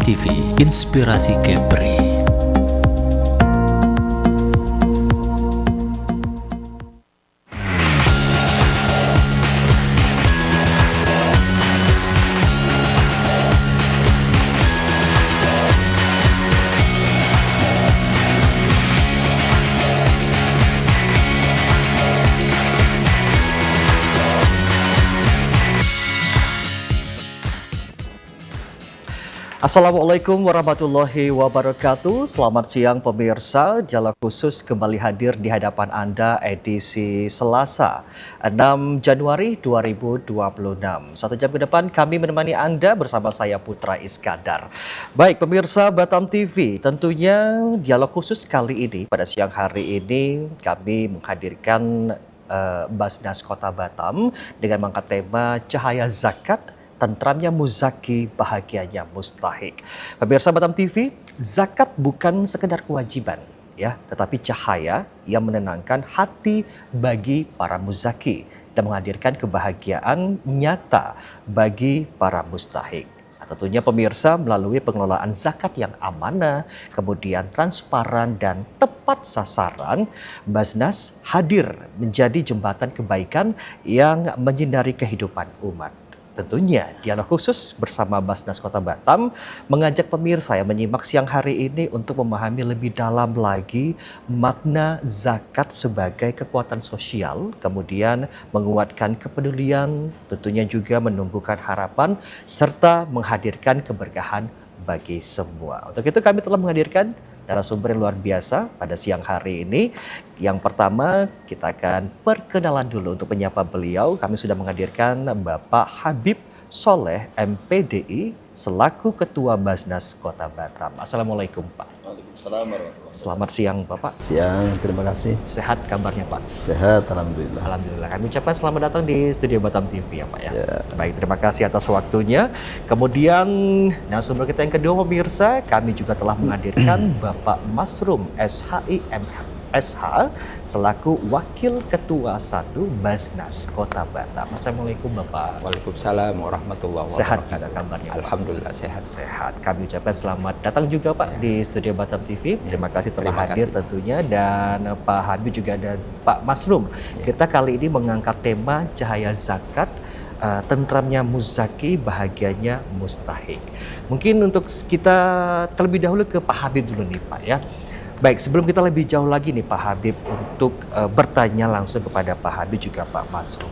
TV, Inspirasi Kepri. Assalamualaikum warahmatullahi wabarakatuh. Selamat siang pemirsa. Dialog khusus kembali hadir di hadapan Anda edisi Selasa 6 Januari 2026. 1 jam ke depan kami menemani Anda bersama saya Putra Iskandar. Baik pemirsa Batam TV, tentunya dialog khusus kali ini pada siang hari ini kami menghadirkan Basnas Kota Batam dengan mengangkat tema Cahaya Zakat, tentramnya muzaki, bahagianya mustahik. Pemirsa Batam TV, zakat bukan sekedar kewajiban, ya, tetapi cahaya yang menenangkan hati bagi para muzaki dan menghadirkan kebahagiaan nyata bagi para mustahik. Nah, tentunya pemirsa melalui pengelolaan zakat yang amanah, kemudian transparan dan tepat sasaran, Basnas hadir menjadi jembatan kebaikan yang menyinari kehidupan umat. Tentunya dialog khusus bersama Basnas Kota Batam mengajak pemirsa yang menyimak siang hari ini untuk memahami lebih dalam lagi makna zakat sebagai kekuatan sosial, kemudian menguatkan kepedulian, tentunya juga menumbuhkan harapan serta menghadirkan keberkahan bagi semua. Untuk itu kami telah menghadirkan narasumber yang luar biasa pada siang hari ini. Yang pertama kita akan perkenalan dulu untuk menyapa beliau. Kami sudah menghadirkan Bapak Habib Soleh MPDI selaku Ketua Basnas Kota Batam. Assalamualaikum Pak. Waalaikumsalam warahmatullahi. Selamat siang Bapak. Siang, terima kasih. Sehat kabarnya Pak? Sehat, alhamdulillah. Alhamdulillah. Kami ucapkan selamat datang di studio Batam TV ya Pak ya. Ya. Baik, terima kasih atas waktunya. Kemudian narasumber kita yang kedua pemirsa, kami juga telah menghadirkan Bapak Masrum SHIMSH selaku Wakil Ketua 1 Basnas Kota Batam. Assalamualaikum Bapak. Waalaikumsalam warahmatullahi wabarakatuh. Sehat juga kabarnya Pak? Alhamdulillah sehat. Sehat. Kami ucapkan selamat datang juga Pak di studio Batam TV. Terima kasih telah Terima hadir kasih. tentunya, dan Pak Habib juga dan Pak Masrum. Kita kali ini mengangkat tema Cahaya Zakat, tentramnya muzaki, bahagianya mustahik. Mungkin untuk kita terlebih dahulu ke Pak Habib dulu nih Pak ya. Baik, sebelum kita lebih jauh lagi nih Pak Habib untuk bertanya langsung kepada Pak Habib juga Pak Masrum.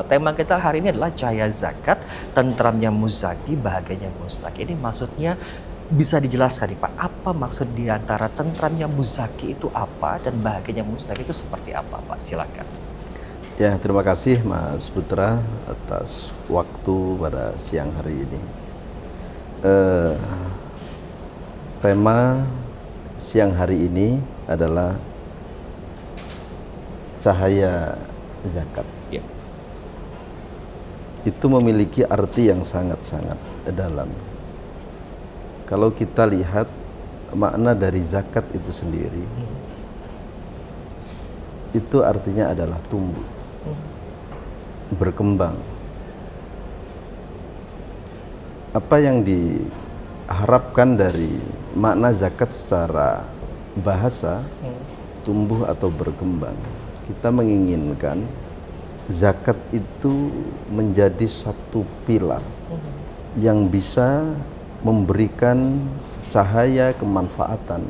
Tema kita hari ini adalah Cahaya Zakat, tentramnya muzaki, bahagianya mustahik. Ini maksudnya bisa dijelaskan nih Pak, apa maksud di antara tentramnya muzaki itu apa dan bahagianya mustahik itu seperti apa Pak? Silakan. Ya, terima kasih Mas Putra atas waktu pada siang hari ini. Tema siang hari ini adalah cahaya zakat. Ya. Itu memiliki arti yang sangat-sangat dalam. Kalau kita lihat makna dari zakat itu sendiri, itu artinya adalah tumbuh, berkembang. Apa yang diharapkan dari makna zakat secara bahasa, tumbuh atau berkembang, kita menginginkan zakat itu menjadi satu pilar yang bisa memberikan cahaya kemanfaatan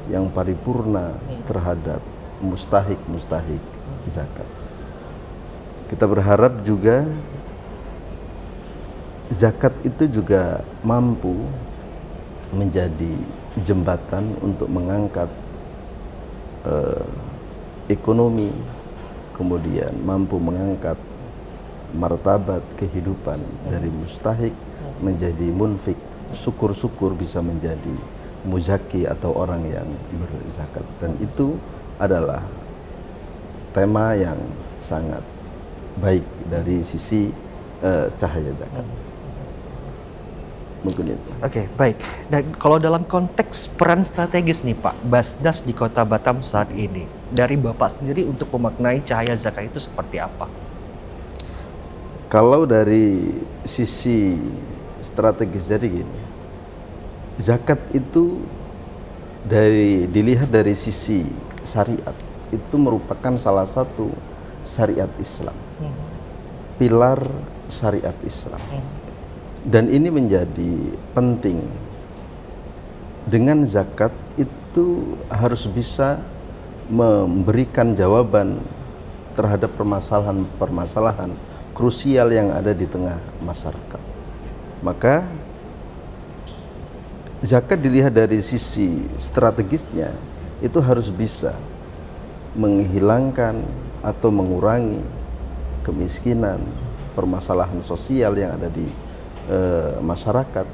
yang paripurna terhadap mustahik zakat. Kita berharap juga zakat itu juga mampu menjadi jembatan untuk mengangkat ekonomi, kemudian mampu mengangkat martabat kehidupan dari mustahik menjadi munfik, syukur-syukur bisa menjadi muzaki atau orang yang berzakat. Dan itu adalah tema yang sangat baik dari sisi cahaya zakat. Mungkin itu. Oke, baik. Nah, kalau dalam konteks peran strategis nih Pak, Basnas di Kota Batam saat ini, dari Bapak sendiri untuk memaknai cahaya zakat itu seperti apa? Kalau dari sisi strategis, jadi gini, zakat itu dilihat dari sisi syariat, itu merupakan salah satu syariat Islam, pilar syariat Islam. Dan ini menjadi penting. Dengan zakat itu harus bisa memberikan jawaban terhadap permasalahan-permasalahan krusial yang ada di tengah masyarakat. Maka zakat dilihat dari sisi strategisnya, itu harus bisa menghilangkan atau mengurangi kemiskinan, permasalahan sosial yang ada di masyarakat,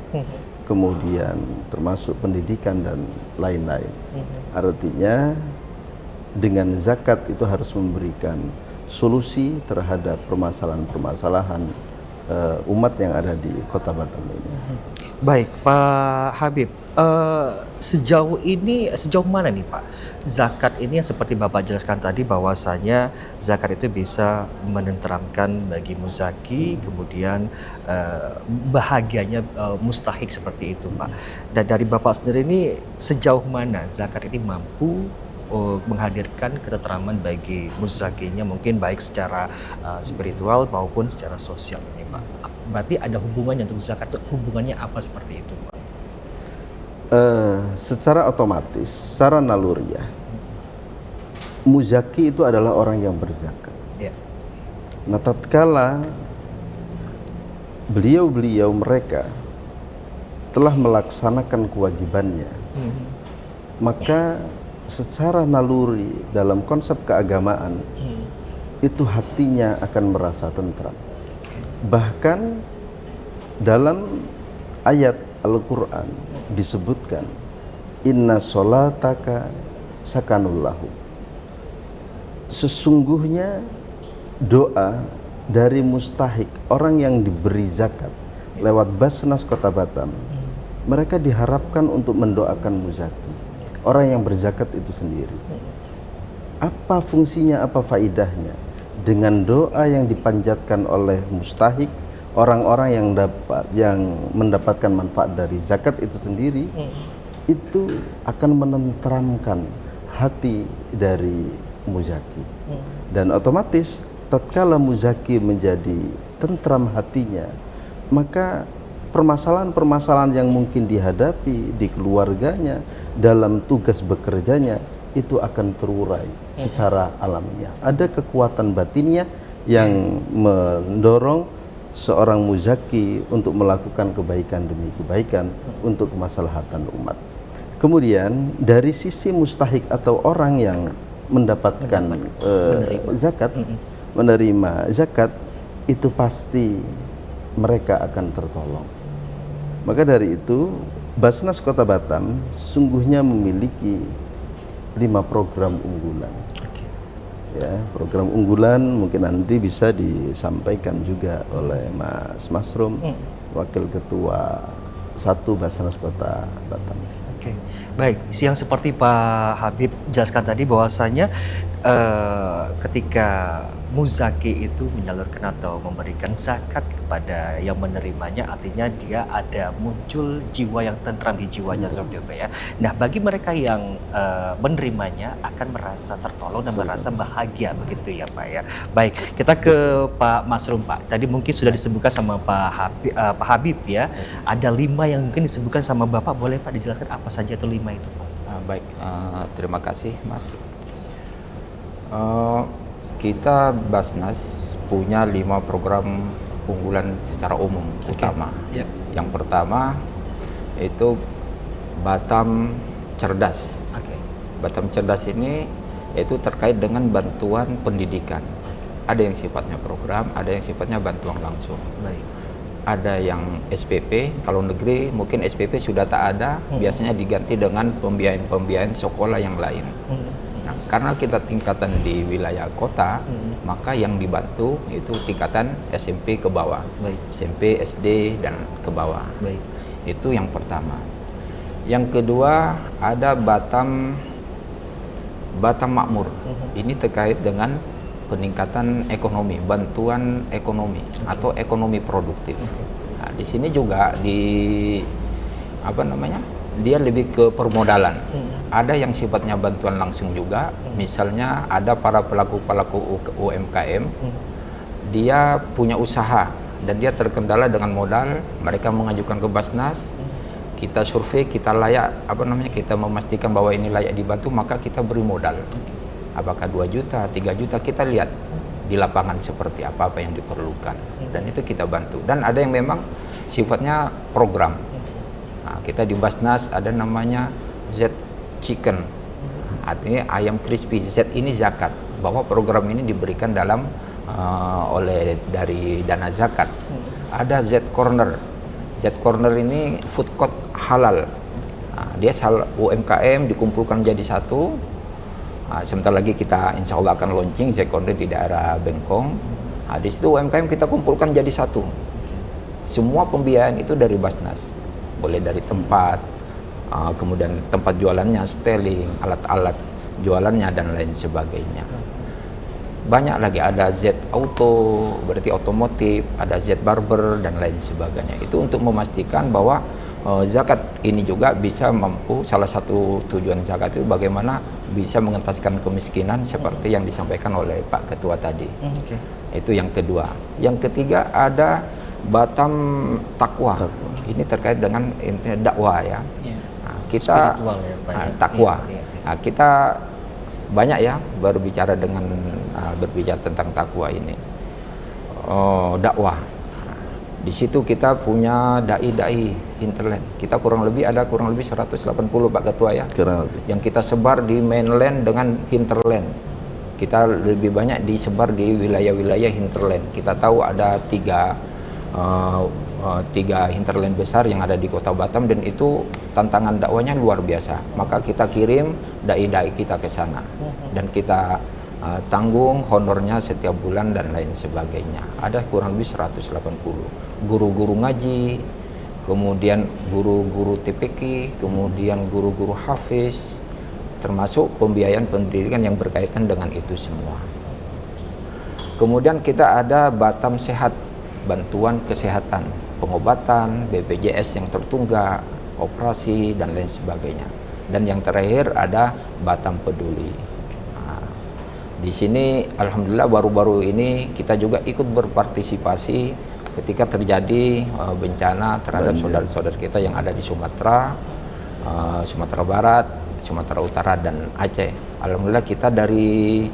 kemudian termasuk pendidikan dan lain-lain. Artinya dengan zakat itu harus memberikan solusi terhadap permasalahan-permasalahan umat yang ada di Kota Batam ini. Baik, Pak Habib, sejauh mana nih Pak, zakat ini yang seperti Bapak jelaskan tadi bahwasanya zakat itu bisa menenteramkan bagi muzaki, kemudian bahagianya mustahik seperti itu Pak. Dan dari Bapak sendiri ini sejauh mana zakat ini mampu menghadirkan ketentraman bagi muzakinya, mungkin baik secara spiritual maupun secara sosial ini Pak. Berarti ada hubungannya untuk zakat, hubungannya apa seperti itu Pak? Secara otomatis, secara naluriah, muzaki itu adalah orang yang berzakat. Ya. Nah, tatkala beliau-beliau mereka telah melaksanakan kewajibannya, maka secara naluri dalam konsep keagamaan itu hatinya akan merasa tentram. Bahkan dalam ayat Al-Quran disebutkan inna sholataka sakanul lahu, sesungguhnya doa dari mustahik, orang yang diberi zakat lewat Basnas Kota Batam, mereka diharapkan untuk mendoakan muzaki, orang yang berzakat itu sendiri. Apa fungsinya, apa faidahnya? Dengan doa yang dipanjatkan oleh mustahik, orang-orang yang mendapatkan manfaat dari zakat itu sendiri, itu akan menenteramkan hati dari muzaki. Dan otomatis tatkala muzaki menjadi tentram hatinya, maka permasalahan-permasalahan yang mungkin dihadapi di keluarganya, dalam tugas bekerjanya, itu akan terurai secara alamiah. Ada kekuatan batinnya yang mendorong seorang muzaki untuk melakukan kebaikan demi kebaikan untuk kemaslahatan umat. Kemudian dari sisi mustahik atau orang yang mendapatkan menerima zakat, itu pasti mereka akan tertolong. Maka dari itu Basnas Kota Batam sungguhnya memiliki 5 program unggulan. Ya, program unggulan mungkin nanti bisa disampaikan juga oleh Mas Masrum, Wakil Ketua 1 Basnas Kota Batam. Oke, baik. Yang seperti Pak Habib jelaskan tadi bahwasanya ketika muzaki itu menyalurkan atau memberikan zakat kepada yang menerimanya, artinya dia ada muncul jiwa yang tentram di jiwanya seperti itu ya. Nah, bagi mereka yang menerimanya akan merasa tertolong dan merasa bahagia begitu ya Pak ya. Baik, kita ke Pak Masrum Pak. Tadi mungkin sudah disebutkan sama Pak Habib ya. Ada 5 yang mungkin disebutkan sama Bapak, boleh Pak dijelaskan apa saja itu 5 itu Pak? Baik, terima kasih Mas. Kita Basnas punya 5 program unggulan secara umum utama. Yep. Yang pertama itu Batam Cerdas. Batam Cerdas ini itu terkait dengan bantuan pendidikan. Ada yang sifatnya program, ada yang sifatnya bantuan langsung. Baik. Ada yang SPP, kalau negeri mungkin SPP sudah tak ada, biasanya diganti dengan pembiayaan sekolah yang lain. Nah, karena kita tingkatan di wilayah kota, maka yang dibantu itu tingkatan SMP ke bawah. Baik. SMP, SD, dan ke bawah. Baik. Itu yang pertama. Yang kedua ada Batam Makmur. Ini terkait dengan peningkatan ekonomi, bantuan ekonomi atau ekonomi produktif. Nah, di sini juga dia lebih ke permodalan. Ada yang sifatnya bantuan langsung juga, misalnya ada para pelaku-pelaku UMKM, dia punya usaha dan dia terkendala dengan modal, mereka mengajukan ke Basnas, kita survei, kita kita memastikan bahwa ini layak dibantu, maka kita beri modal. Apakah 2 juta, 3 juta, kita lihat di lapangan seperti apa yang diperlukan, dan itu kita bantu. Dan ada yang memang sifatnya program. Nah, kita di Basnas ada namanya Z Chicken, artinya ayam crispy. Z ini zakat, bahwa program ini diberikan dalam dari dana zakat. Ada Z Corner. Z Corner ini food court halal. Nah, dia UMKM dikumpulkan jadi satu. Sebentar lagi kita insya Allah akan launching Z Corner di daerah Bengkong. Nah, di situ UMKM kita kumpulkan jadi satu. Semua pembiayaan itu dari Basnas, boleh dari tempat, kemudian tempat jualannya, styling, alat-alat jualannya dan lain sebagainya. Banyak lagi, ada Z Auto, berarti otomotif, ada Z Barber dan lain sebagainya. Itu untuk memastikan bahwa zakat ini juga bisa mampu, salah satu tujuan zakat itu bagaimana bisa mengentaskan kemiskinan seperti yang disampaikan oleh Pak Ketua tadi. Itu yang kedua. Yang ketiga ada Batam Takwa. Ini terkait dengan dakwah ya. Nah, kita takwa. Nah, kita banyak ya berbicara tentang takwa ini. Dakwah. Di situ kita punya dai hinterland. Kita kurang lebih 180 Pak Ketua ya. Yang kita sebar di mainland dengan hinterland. Kita lebih banyak disebar di wilayah-wilayah hinterland. Kita tahu ada tiga hinterland besar yang ada di Kota Batam, dan itu tantangan dakwanya luar biasa. Maka kita kirim dai-dai kita ke sana dan kita tanggung honornya setiap bulan dan lain sebagainya. Ada kurang lebih 180 guru-guru ngaji, kemudian guru-guru TPQ, kemudian guru-guru hafiz, termasuk pembiayaan pendidikan yang berkaitan dengan itu semua. Kemudian kita ada Batam Sehat, bantuan kesehatan, pengobatan, BPJS yang tertunggak, operasi dan lain sebagainya. Dan yang terakhir ada Batam Peduli. Nah, di sini alhamdulillah baru-baru ini kita juga ikut berpartisipasi ketika terjadi bencana terhadap saudara-saudara kita yang ada di Sumatera, Sumatera Barat, Sumatera Utara dan Aceh. Alhamdulillah kita dari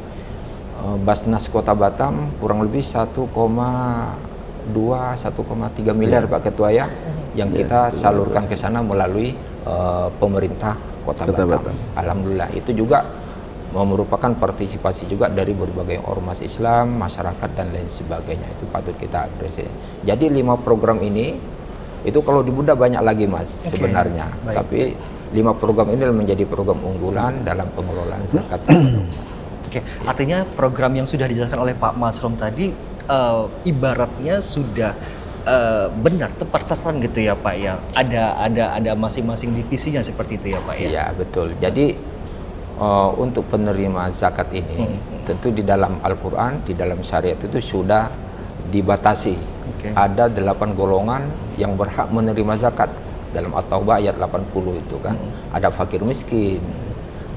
Basnas Kota Batam kurang lebih 1,3 miliar Pak Ketua ya, yang kita salurkan ke sana melalui pemerintah Kota Batam. Alhamdulillah itu juga merupakan partisipasi juga dari berbagai ormas Islam, masyarakat dan lain sebagainya. Itu patut kita apresiasi. Jadi 5 program ini itu kalau di Bunda banyak lagi Mas sebenarnya. Baik. Tapi 5 program ini menjadi program unggulan dalam pengelolaan zakat. Artinya program yang sudah dijelaskan oleh Pak Masrom tadi ibaratnya sudah benar tepat sasaran gitu ya Pak ya. Ada masing-masing divisinya seperti itu ya Pak ya. Iya betul. Jadi untuk penerima zakat ini tentu di dalam Al-Quran, di dalam syariat itu sudah dibatasi. Ada 8 golongan yang berhak menerima zakat dalam At-Taubah ayat 80 itu kan. Ada fakir miskin,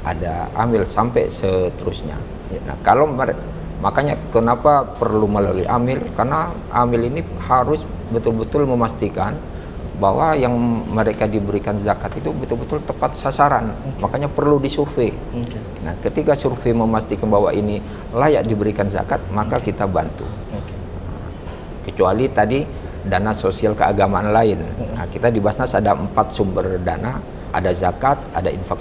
ada amil sampai seterusnya. Nah kalau makanya kenapa perlu melalui amil? Karena amil ini harus betul-betul memastikan bahwa yang mereka diberikan zakat itu betul-betul tepat sasaran. Makanya perlu disurvei. Nah ketika survei memastikan bahwa ini layak diberikan zakat, maka kita bantu. Kecuali tadi dana sosial keagamaan lain. Nah, kita di Basnas ada 4 sumber dana. Ada zakat, ada infak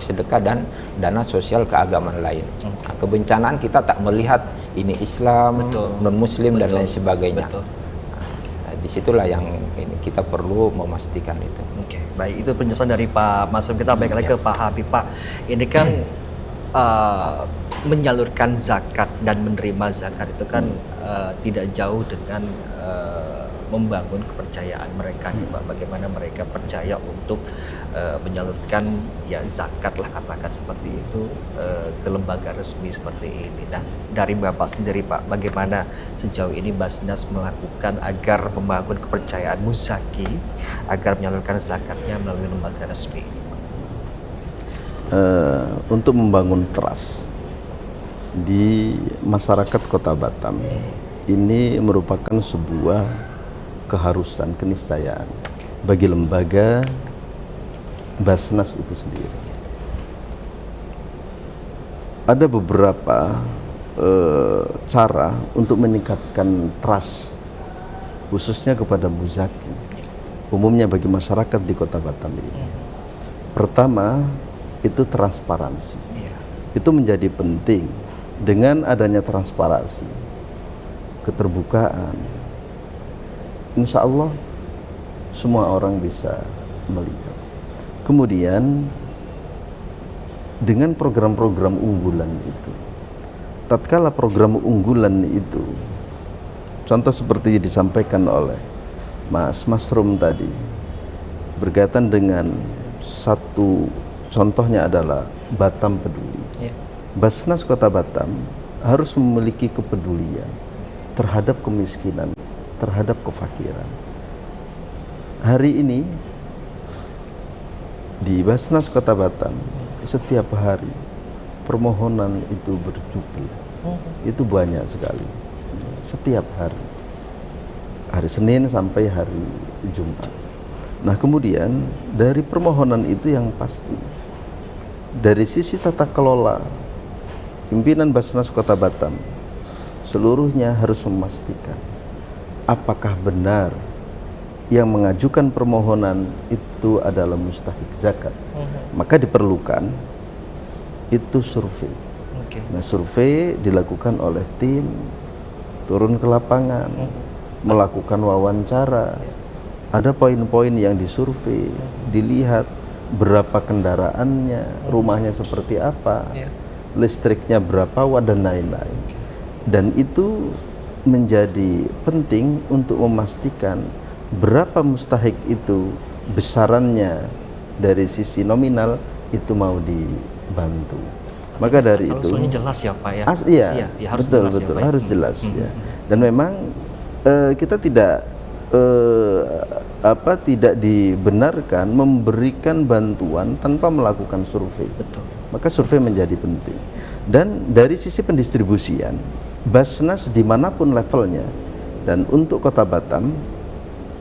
sedekah dan dana sosial keagamaan lain. Nah, kebencanaan kita tak melihat ini Islam, non-Muslim dan lain sebagainya. Nah, disitulah yang ini kita perlu memastikan itu. Baik, itu penjelasan dari Pak Masrum. Kita balik lagi ke Pak Habib. Pak, ini kan menyalurkan zakat dan menerima zakat itu kan tidak jauh dengan membangun kepercayaan mereka nih Pak, bagaimana mereka percaya untuk menyalurkan ya zakat lah katakan seperti itu ke lembaga resmi seperti ini. Nah dari Bapak sendiri Pak, bagaimana sejauh ini Basnas melakukan agar membangun kepercayaan muzaki agar menyalurkan zakatnya melalui lembaga resmi? Untuk membangun trust di masyarakat Kota Batam ini merupakan sebuah keharusan, keniscayaan bagi lembaga Basnas itu sendiri. Ada beberapa cara untuk meningkatkan trust khususnya kepada muzaki, umumnya bagi masyarakat di Kota Batam ini. Pertama, itu transparansi. Itu menjadi penting. Dengan adanya transparansi, keterbukaan, insya Allah semua orang bisa melihat. Kemudian dengan program-program unggulan itu, tatkala program unggulan itu, contoh seperti disampaikan oleh Mas Rum tadi, berkaitan dengan satu contohnya adalah Batam Peduli. Basnas Kota Batam harus memiliki kepedulian terhadap kemiskinan, terhadap kefakiran. Hari ini di Basnas Kota Batam setiap hari permohonan itu berjubel. Itu banyak sekali. Setiap hari. Hari Senin sampai hari Jumat. Nah, kemudian dari permohonan itu yang pasti dari sisi tata kelola pimpinan Basnas Kota Batam seluruhnya harus memastikan apakah benar yang mengajukan permohonan itu adalah mustahik zakat. Maka diperlukan itu survei. Nah, survei dilakukan oleh tim, turun ke lapangan, melakukan wawancara. Ada poin-poin yang disurvei, dilihat berapa kendaraannya, rumahnya seperti apa, listriknya berapa watt dan lain-lain. Dan itu menjadi penting untuk memastikan berapa mustahik itu besarannya dari sisi nominal itu mau dibantu. Maka dari itu jelas ya Pak ya. Iya, harus betul, jelas betul, ya, Pak. harus jelas ya. Dan memang kita tidak tidak dibenarkan memberikan bantuan tanpa melakukan survei. Betul. Maka survei menjadi penting. Dan dari sisi pendistribusian, Basnas dimanapun levelnya, dan untuk Kota Batam,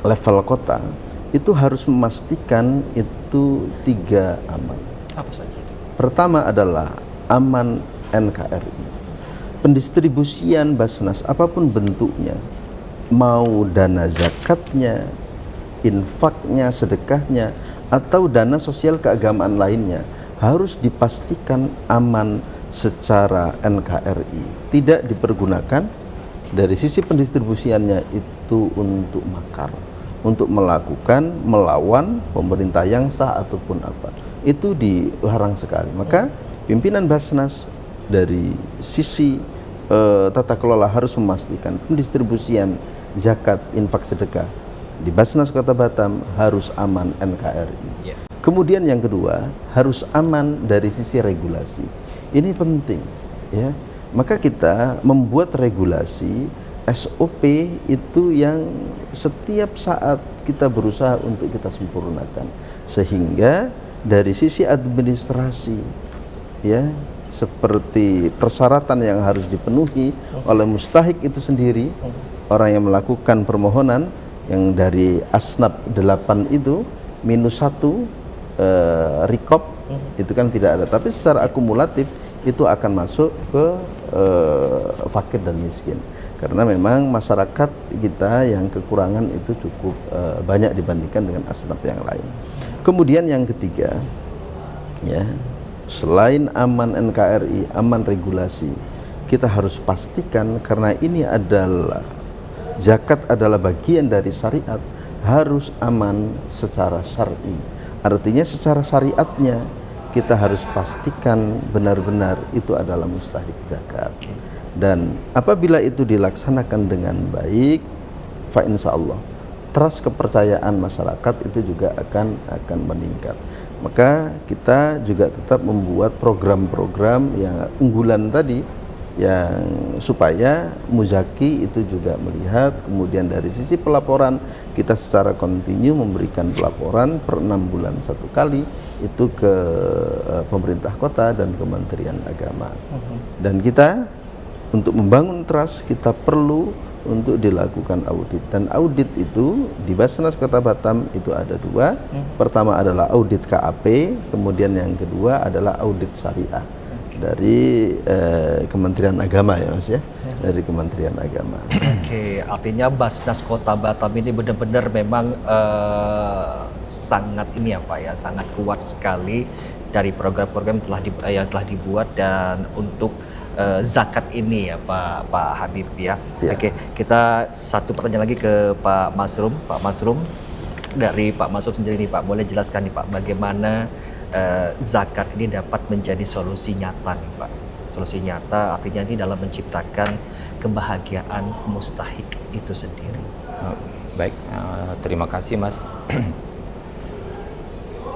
level kota, itu harus memastikan itu 3 aman. Apa saja itu? Pertama adalah aman NKRI. Pendistribusian Basnas apapun bentuknya, mau dana zakatnya, infaknya, sedekahnya, atau dana sosial keagamaan lainnya, harus dipastikan aman secara NKRI. Tidak dipergunakan dari sisi pendistribusiannya itu untuk makar, untuk melawan pemerintah yang sah ataupun apa. Itu dilarang sekali. Maka pimpinan Basnas dari sisi tata kelola harus memastikan pendistribusian zakat, infak, sedekah di Basnas Kota Batam harus aman NKRI. Kemudian yang kedua, harus aman dari sisi regulasi. Ini penting, ya. Maka kita membuat regulasi SOP itu yang setiap saat kita berusaha untuk kita sempurnakan, sehingga dari sisi administrasi, ya, seperti persyaratan yang harus dipenuhi oleh mustahik itu sendiri, orang yang melakukan permohonan yang dari asnaf 8 itu -1 rekop itu kan tidak ada, tapi secara akumulatif itu akan masuk ke fakir dan miskin, karena memang masyarakat kita yang kekurangan itu cukup banyak dibandingkan dengan asnaf yang lain. Kemudian yang ketiga, ya, selain aman NKRI, aman regulasi, kita harus pastikan karena ini adalah zakat adalah bagian dari syariat, harus aman secara syar'i. Artinya secara syariatnya kita harus pastikan benar-benar itu adalah mustahik zakat. Dan apabila itu dilaksanakan dengan baik, fa insyaallah trust kepercayaan masyarakat itu juga akan meningkat. Maka kita juga tetap membuat program-program yang unggulan tadi, yang supaya muzaki itu juga melihat, kemudian dari sisi pelaporan kita secara kontinu memberikan pelaporan per 6 bulan satu kali itu ke pemerintah kota dan Kementerian Agama. Dan kita untuk membangun trust kita perlu untuk dilakukan audit, dan audit itu di Basnas Kota Batam itu ada dua. Pertama adalah audit KAP, kemudian yang kedua adalah audit syariah dari Kementerian Agama ya Mas ya, dari Kementerian Agama. Oke, artinya Basnas Kota Batam ini benar-benar memang sangat ini ya Pak ya, sangat kuat sekali dari program-program yang telah dibuat dan untuk zakat ini ya Pak Habib ya. Oke, kita satu pertanyaan lagi ke Pak Masrum. Pak Masrum, dari Pak Masrum sendiri nih Pak, boleh jelaskan nih Pak bagaimana zakat ini dapat menjadi solusi nyata nih Pak. Solusi nyata artinya ini dalam menciptakan kebahagiaan mustahik itu sendiri. Baik, terima kasih Mas.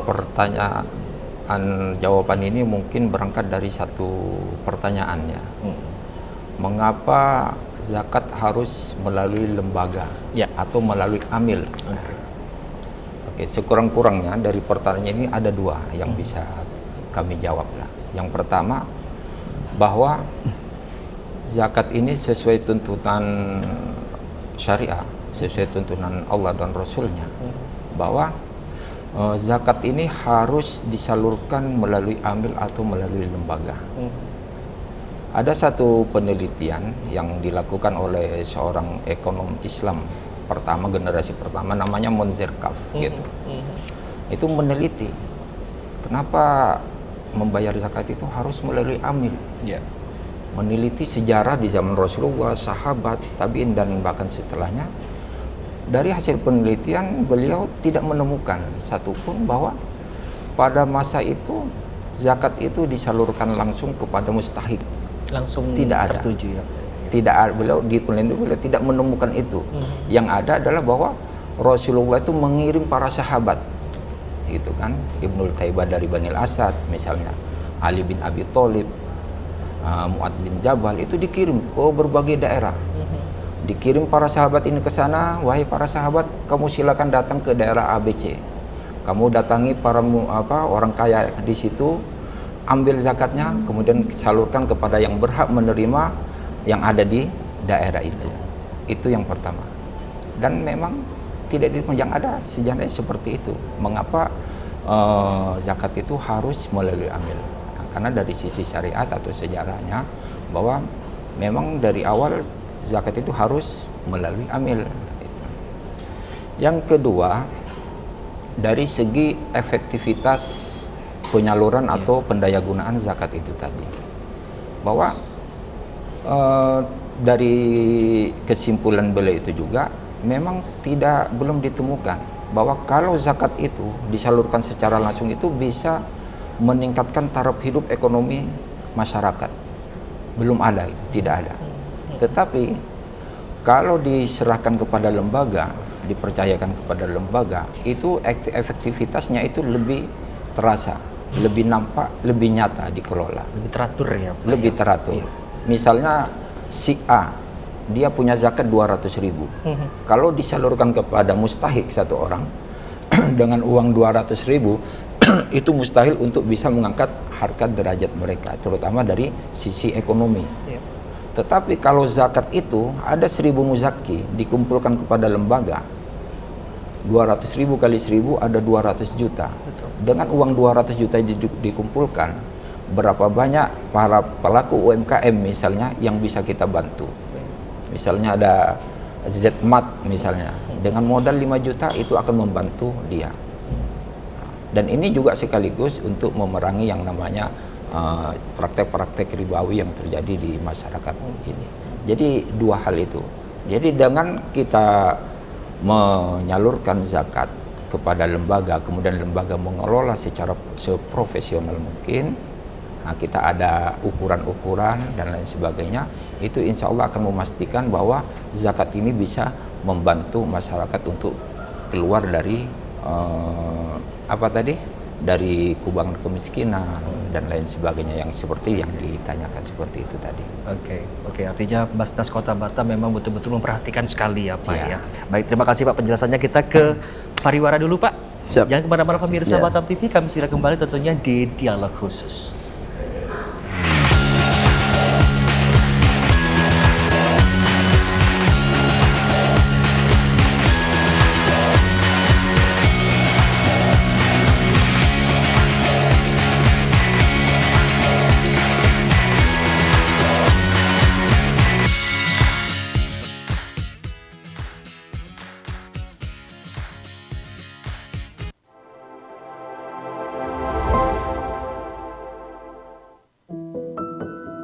Pertanyaan jawaban ini mungkin berangkat dari satu pertanyaan ya. Mengapa zakat harus melalui lembaga atau melalui amil? Oke, sekurang-kurangnya dari pertanyaan ini ada dua yang bisa kami jawab lah. Yang pertama, bahwa zakat ini sesuai tuntutan syariah, sesuai tuntunan Allah dan Rasulnya, bahwa zakat ini harus disalurkan melalui amil atau melalui lembaga. Ada satu penelitian yang dilakukan oleh seorang ekonom Islam pertama, generasi pertama, namanya Monzerkaf gitu. Itu meneliti kenapa membayar zakat itu harus melalui amil. Meneliti sejarah di zaman Rasulullah, sahabat, tabi'in dan bahkan setelahnya. Dari hasil penelitian beliau tidak menemukan satupun bahwa pada masa itu zakat itu disalurkan langsung kepada mustahik. Langsung tidak ada. tertuju ya. Tidak ada, beliau tidak menemukan itu. Yang ada adalah bahwa Rasulullah itu mengirim para sahabat, gitu kan, Ibnul Taibah dari Bani Asad misalnya, Ali bin Abi Thalib, Mu'ad bin Jabal, itu dikirim ke berbagai daerah. Dikirim para sahabat ini ke sana, wahai para sahabat, kamu silakan datang ke daerah ABC. Kamu datangi para orang kaya di situ, ambil zakatnya, kemudian salurkan kepada yang berhak menerima yang ada di daerah itu. Itu yang pertama. Dan memang tidak yang ada sejarahnya seperti itu. Mengapa zakat itu harus melalui amil? Nah, karena dari sisi syariat atau sejarahnya bahwa memang dari awal zakat itu harus melalui amil. Yang kedua, dari segi efektivitas penyaluran atau pendayagunaan zakat itu tadi, bahwa dari kesimpulan beliau itu juga memang belum ditemukan bahwa kalau zakat itu disalurkan secara langsung itu bisa meningkatkan taraf hidup ekonomi masyarakat. Belum ada itu, tidak ada. Tetapi kalau diserahkan kepada lembaga, dipercayakan kepada lembaga, itu efektivitasnya itu lebih terasa, lebih nampak, lebih nyata dikelola. Lebih teratur ya Pak, lebih teratur. Misalnya si A, dia punya zakat 200.000. Kalau disalurkan kepada mustahik satu orang dengan uang 200.000, itu mustahil untuk bisa mengangkat harkat derajat mereka, terutama dari sisi ekonomi. Tetapi kalau zakat itu ada 1.000 muzaki dikumpulkan kepada lembaga, 200.000 kali 1.000 ada 200 juta. Dengan uang 200 juta dikumpulkan, berapa banyak para pelaku UMKM misalnya yang bisa kita bantu. Misalnya ada Zmat misalnya, dengan modal 5 juta itu akan membantu dia. Dan ini juga sekaligus untuk memerangi yang namanya praktek-praktek ribawi yang terjadi di masyarakat ini. Jadi dua hal itu. Jadi dengan kita menyalurkan zakat kepada lembaga, kemudian lembaga mengelola secara seprofesional mungkin, nah, kita ada ukuran-ukuran dan lain sebagainya, itu insya Allah akan memastikan bahwa zakat ini bisa membantu masyarakat untuk keluar dari dari kubangan kemiskinan dan lain sebagainya yang seperti yang ditanyakan seperti itu tadi. Oke, artinya Basnas Kota Batam memang betul-betul memperhatikan sekali ya Pak Ya. ya. Baik, terima kasih Pak penjelasannya. Kita ke pariwara dulu Pak. Siap. Jangan kemana-mana pemirsa Ya. Batam TV, kami segera kembali tentunya di Dialog Khusus.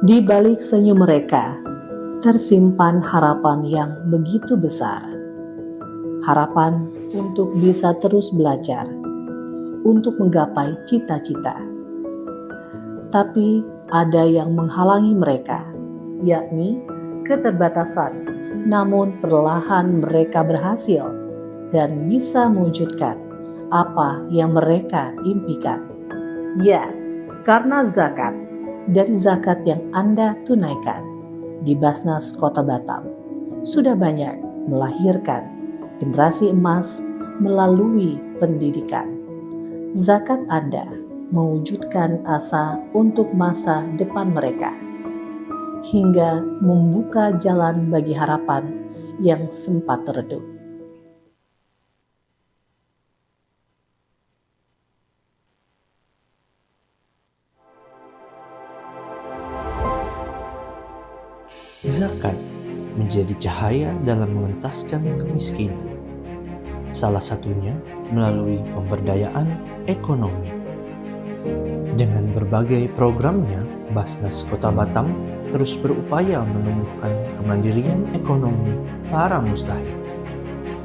Di balik senyum mereka, tersimpan harapan yang begitu besar. Harapan untuk bisa terus belajar, untuk menggapai cita-cita. Tapi ada yang menghalangi mereka, yakni keterbatasan. Namun perlahan mereka berhasil dan bisa mewujudkan apa yang mereka impikan. Ya, karena zakat. Dari zakat yang Anda tunaikan di Basnas Kota Batam sudah banyak melahirkan generasi emas melalui pendidikan. Zakat Anda mewujudkan asa untuk masa depan mereka hingga membuka jalan bagi harapan yang sempat redup. Zakat menjadi cahaya dalam mengentaskan kemiskinan. Salah satunya melalui pemberdayaan ekonomi. Dengan berbagai programnya, Basnas Kota Batam terus berupaya menumbuhkan kemandirian ekonomi para mustahik.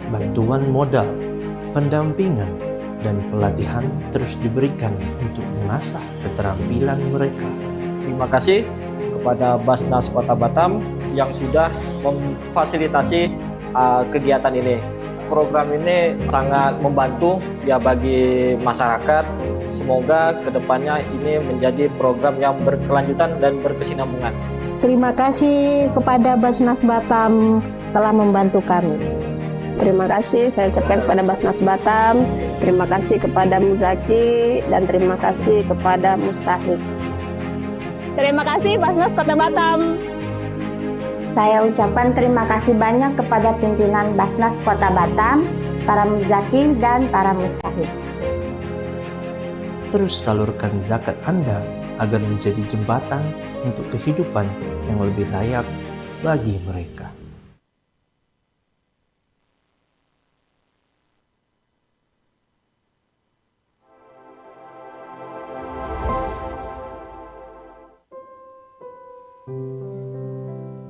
Bantuan modal, pendampingan, dan pelatihan terus diberikan untuk mengasah keterampilan mereka. Terima kasih kepada Basnas Kota Batam yang sudah memfasilitasi kegiatan ini. Program ini sangat membantu ya bagi masyarakat. Semoga kedepannya ini menjadi program yang berkelanjutan dan berkesinambungan. Terima kasih kepada Basnas Batam telah membantu kami. Terima kasih saya ucapkan kepada Basnas Batam, terima kasih kepada Muzaki, dan terima kasih kepada Mustahik. Terima kasih Basnas Kota Batam. Saya ucapkan terima kasih banyak kepada pimpinan Basnas Kota Batam, para muzaki dan para mustahik. Terus salurkan zakat Anda agar menjadi jembatan untuk kehidupan yang lebih layak bagi mereka.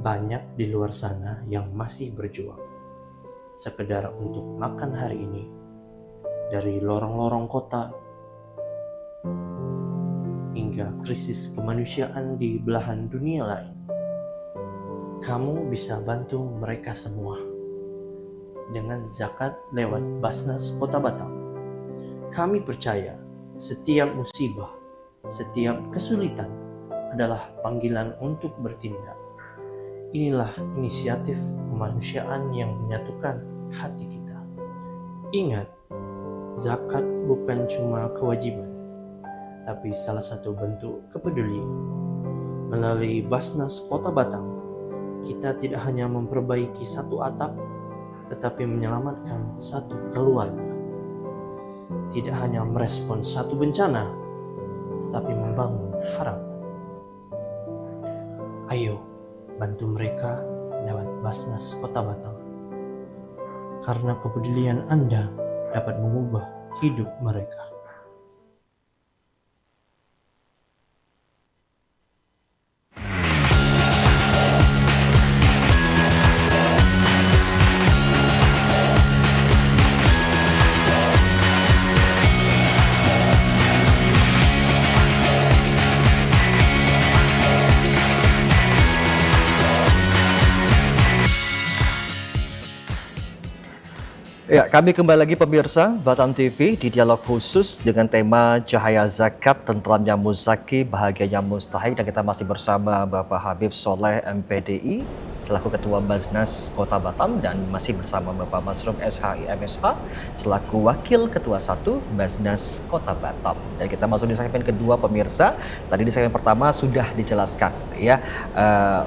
Banyak di luar sana yang masih berjuang, sekedar untuk makan hari ini, dari lorong-lorong kota hingga krisis kemanusiaan di belahan dunia lain. Kamu bisa bantu mereka semua dengan zakat lewat Basnas Kota Batam. Kami percaya setiap musibah, setiap kesulitan adalah panggilan untuk bertindak. Inilah inisiatif kemanusiaan yang menyatukan hati kita. Ingat, zakat bukan cuma kewajiban, tapi salah satu bentuk kepedulian. Melalui Basnas Kota Batam, kita tidak hanya memperbaiki satu atap, tetapi menyelamatkan satu keluarga. Tidak hanya merespons satu bencana, tetapi membangun harapan. Ayo, bantu mereka lewat Basnas Kota Batam. Karena kepedulian Anda dapat mengubah hidup mereka. Ya, kami kembali lagi pemirsa Batam TV di dialog khusus dengan tema Cahaya Zakat, Tentramnya Muzaki, Bahagianya Mustahik, dan kita masih bersama Bapak Habib Soleh MPDI selaku Ketua Basnas Kota Batam dan masih bersama Bapak Masrum SHI MSH selaku Wakil Ketua 1 Basnas Kota Batam. Dan kita masuk di segmen kedua pemirsa. Tadi di segmen pertama sudah dijelaskan ya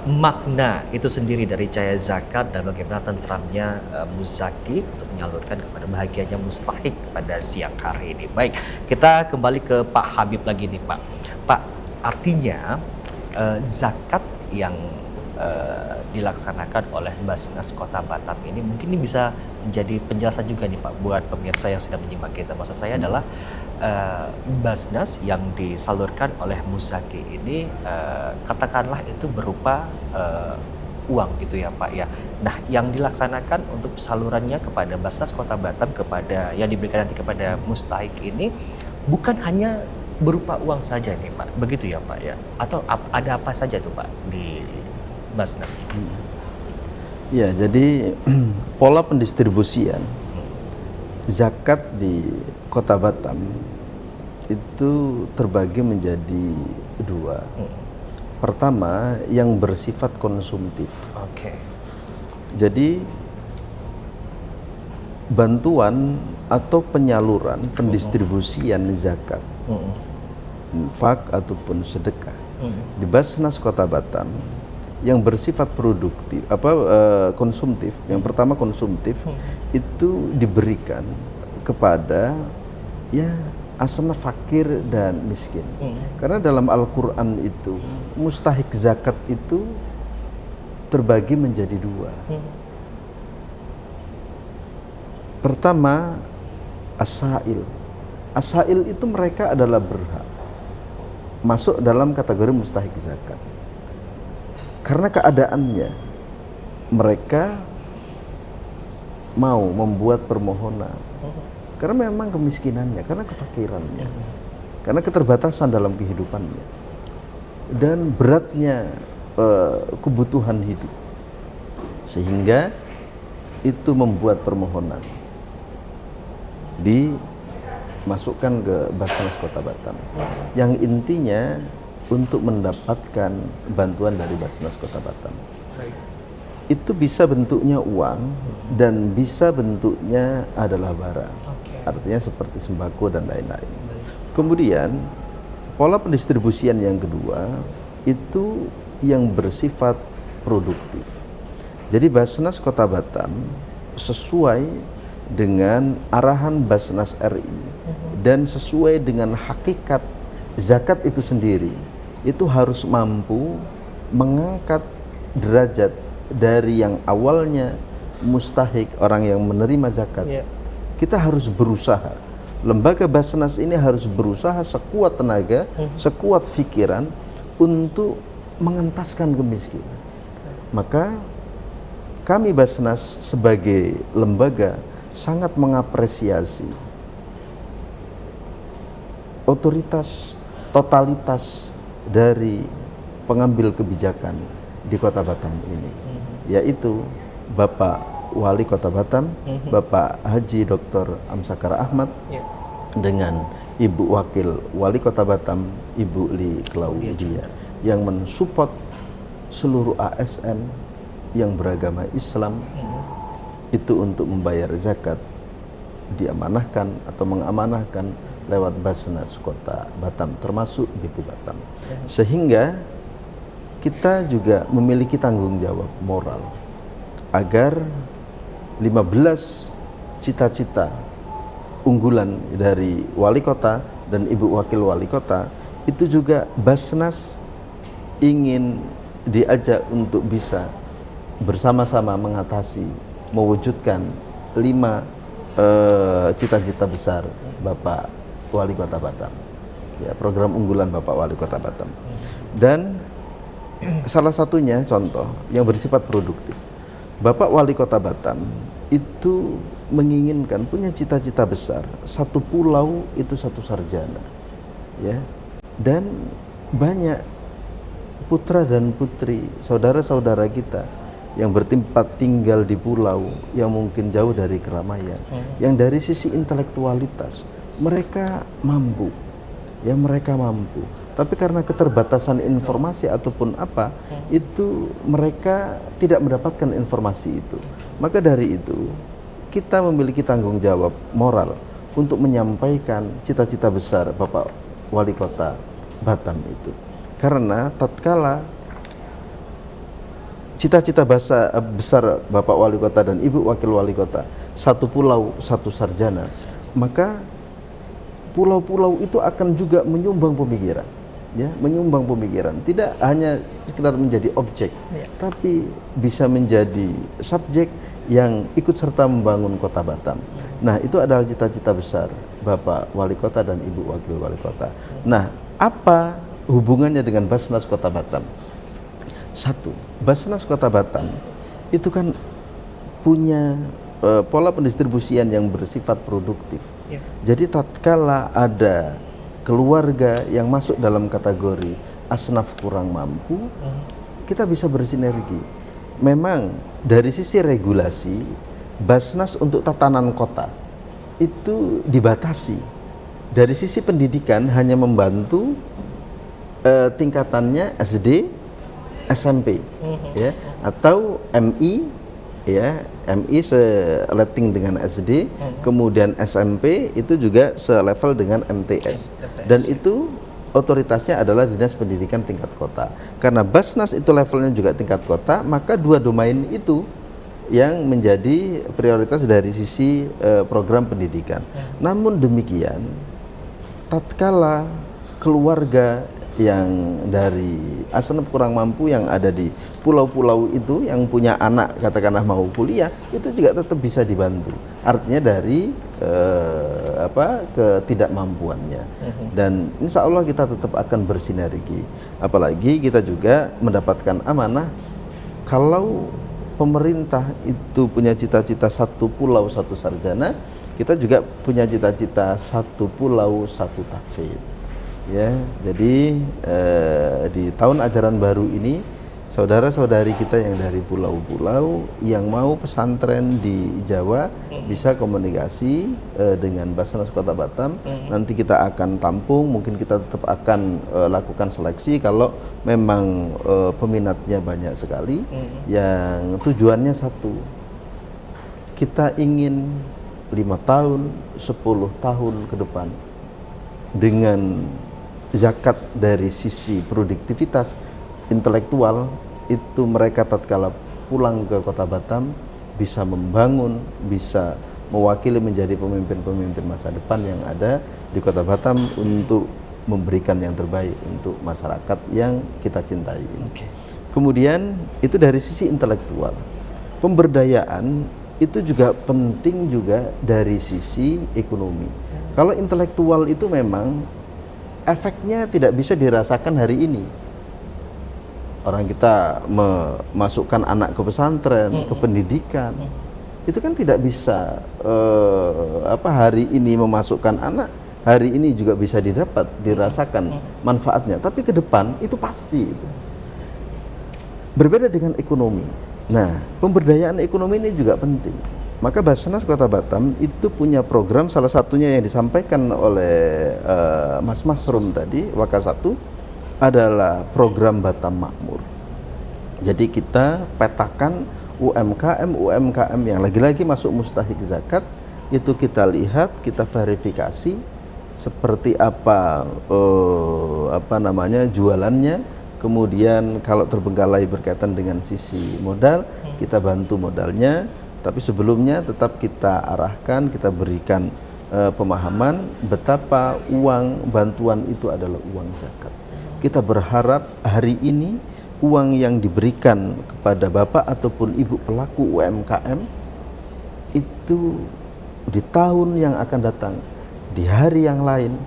makna itu sendiri dari Cahaya Zakat dan bagaimana tentramnya Muzaki untuk menyalurkan kepada bahagianya mustahik pada siang hari ini. Baik, kita kembali ke Pak Habib lagi nih Pak. Pak, artinya zakat yang dilaksanakan oleh Basnas Kota Batam ini mungkin ini bisa menjadi penjelasan juga nih Pak buat pemirsa yang sedang menyimak kita. Maksud saya adalah Basnas yang disalurkan oleh Muzaki ini katakanlah itu berupa uang gitu ya Pak ya. Nah, yang dilaksanakan untuk salurannya kepada Basnas Kota Batam kepada yang diberikan nanti kepada mustahik ini bukan hanya berupa uang saja nih Pak, begitu ya Pak ya? Atau ada apa saja tuh Pak di Basnas ini? Ya, jadi pola pendistribusian zakat di Kota Batam itu terbagi menjadi dua. Pertama, yang bersifat konsumtif. Oke. Jadi bantuan atau penyaluran pendistribusian zakat, infak ataupun sedekah di Basnas Kota Batam yang bersifat produktif konsumtif. Yang pertama konsumtif itu diberikan kepada ya asnaf fakir dan miskin. Karena dalam Al-Quran itu mustahik zakat itu terbagi menjadi dua. Pertama, as-sa'il. As-sa'il itu mereka adalah berhak masuk dalam kategori mustahik zakat. Karena keadaannya mereka mau membuat permohonan. Karena memang kemiskinannya, karena kefakirannya, karena keterbatasan dalam kehidupannya, dan beratnya kebutuhan hidup, sehingga itu membuat permohonan dimasukkan ke Basnas Kota Batam, yang intinya untuk mendapatkan bantuan dari Basnas Kota Batam. Itu bisa bentuknya uang dan bisa bentuknya adalah barang. Artinya seperti sembako dan lain-lain. Kemudian pola pendistribusian yang kedua itu yang bersifat produktif. Jadi Basnas Kota Batam sesuai dengan arahan Basnas RI dan sesuai dengan hakikat zakat itu sendiri, itu harus mampu mengangkat derajat dari yang awalnya mustahik, orang yang menerima zakat. Kita harus berusaha, lembaga Basnas ini harus berusaha sekuat tenaga, sekuat pikiran untuk mengentaskan kemiskinan. Maka kami Basnas sebagai lembaga sangat mengapresiasi otoritas, totalitas dari pengambil kebijakan di Kota Batam ini, yaitu Bapak Wali Kota Batam, Bapak Haji Dr. Amsakara Ahmad, dengan Ibu Wakil Wali Kota Batam, Ibu Li Klaudia, yang mensupport seluruh ASN yang beragama Islam itu untuk membayar zakat, diamanahkan atau mengamanahkan lewat Basnas Kota Batam, termasuk BP Batam. Sehingga kita juga memiliki tanggung jawab moral agar 15 cita-cita unggulan dari wali kota dan ibu wakil wali kota itu juga Basnas ingin diajak untuk bisa bersama-sama mengatasi, mewujudkan 5 cita-cita besar Bapak Wali Kota Batam, ya, program unggulan Bapak Wali Kota Batam. Dan salah satunya contoh yang bersifat produktif, Bapak Wali Kota Batam itu menginginkan, punya cita-cita besar, satu pulau itu satu sarjana, ya, dan banyak putra dan putri saudara-saudara kita yang bertempat tinggal di pulau yang mungkin jauh dari keramaian, yang dari sisi intelektualitas mereka mampu, ya mereka mampu. Tapi karena keterbatasan informasi ataupun apa, itu mereka tidak mendapatkan informasi itu. Maka dari itu, kita memiliki tanggung jawab moral untuk menyampaikan cita-cita besar Bapak Wali Kota Batam itu. Karena tatkala cita-cita besar Bapak Wali Kota dan Ibu Wakil Wali Kota, satu pulau, satu sarjana, maka pulau-pulau itu akan juga menyumbang pemikiran. Ya, menyumbang pemikiran, tidak hanya sekedar menjadi objek, tapi bisa menjadi subjek yang ikut serta membangun Kota Batam. Nah, itu adalah cita-cita besar Bapak Wali Kota dan Ibu Wakil Wali Kota. Nah, apa hubungannya dengan Basnas Kota Batam? Satu, Basnas Kota Batam itu kan punya pola pendistribusian yang bersifat produktif. Jadi tatkala ada keluarga yang masuk dalam kategori asnaf kurang mampu, kita bisa bersinergi. Memang dari sisi regulasi, Basnas untuk tatanan kota itu dibatasi. Dari sisi pendidikan hanya membantu tingkatannya SD, SMP, ya, atau MI, ya, MI seleting dengan SD, kemudian SMP itu juga selevel dengan MTS, dan itu otoritasnya adalah Dinas Pendidikan tingkat kota. Karena Basnas itu levelnya juga tingkat kota, maka dua domain itu yang menjadi prioritas dari sisi program pendidikan. Namun demikian, tatkala keluarga yang dari asnaf kurang mampu yang ada di pulau-pulau itu yang punya anak katakanlah mau kuliah, itu juga tetap bisa dibantu. Artinya dari ketidakmampuannya. Dan insya Allah kita tetap akan bersinergi. Apalagi kita juga mendapatkan amanah kalau pemerintah itu punya cita-cita satu pulau satu sarjana, kita juga punya cita-cita satu pulau satu tahfidz. Ya, jadi di tahun ajaran baru ini saudara-saudari kita yang dari pulau-pulau yang mau pesantren di Jawa bisa komunikasi dengan Basnas Kota Batam. Nanti kita akan tampung, mungkin kita tetap akan lakukan seleksi kalau memang peminatnya banyak sekali. Yang tujuannya satu, kita ingin 5 tahun, 10 tahun ke depan dengan zakat dari sisi produktivitas intelektual itu mereka tatkala pulang ke Kota Batam bisa membangun, bisa mewakili menjadi pemimpin-pemimpin masa depan yang ada di Kota Batam untuk memberikan yang terbaik untuk masyarakat yang kita cintai. Kemudian itu dari sisi intelektual. Pemberdayaan itu juga penting juga dari sisi ekonomi. Kalau intelektual itu memang efeknya tidak bisa dirasakan hari ini. Orang kita memasukkan anak ke pesantren, ke pendidikan, itu kan tidak bisa hari ini memasukkan anak, hari ini juga bisa dirasakan manfaatnya. Tapi ke depan itu pasti. Berbeda dengan ekonomi. Nah, pemberdayaan ekonomi ini juga penting. Maka Basnas Kota Batam itu punya program, salah satunya yang disampaikan oleh Mas Masrum tadi, Waka1, adalah program Batam Makmur. Jadi kita petakan UMKM yang lagi-lagi masuk mustahik zakat, itu kita lihat, kita verifikasi seperti apa jualannya, kemudian kalau terbengkalai berkaitan dengan sisi modal, kita bantu modalnya. Tapi sebelumnya tetap kita arahkan, kita berikan pemahaman betapa uang bantuan itu adalah uang zakat. Kita berharap hari ini uang yang diberikan kepada Bapak ataupun Ibu pelaku UMKM itu di tahun yang akan datang, di hari yang lain,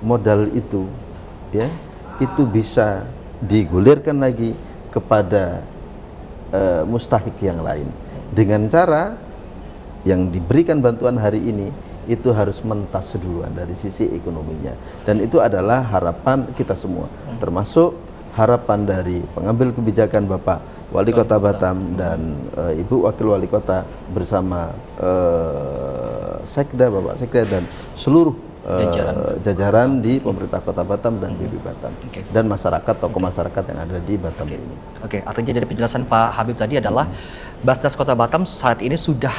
modal itu ya itu bisa digulirkan lagi kepada mustahik yang lain. Dengan cara yang diberikan bantuan hari ini itu harus mentas duluan dari sisi ekonominya, dan itu adalah harapan kita semua, termasuk harapan dari pengambil kebijakan Bapak Wali Kota Batam dan Ibu Wakil Wali Kota bersama Sekda, Bapak Sekda dan seluruh jajaran di pemerintah Kota Batam dan BB Batam dan masyarakat, tokoh masyarakat yang ada di Batam ini. Oke, artinya dari penjelasan Pak Habib tadi adalah Basnas Kota Batam saat ini sudah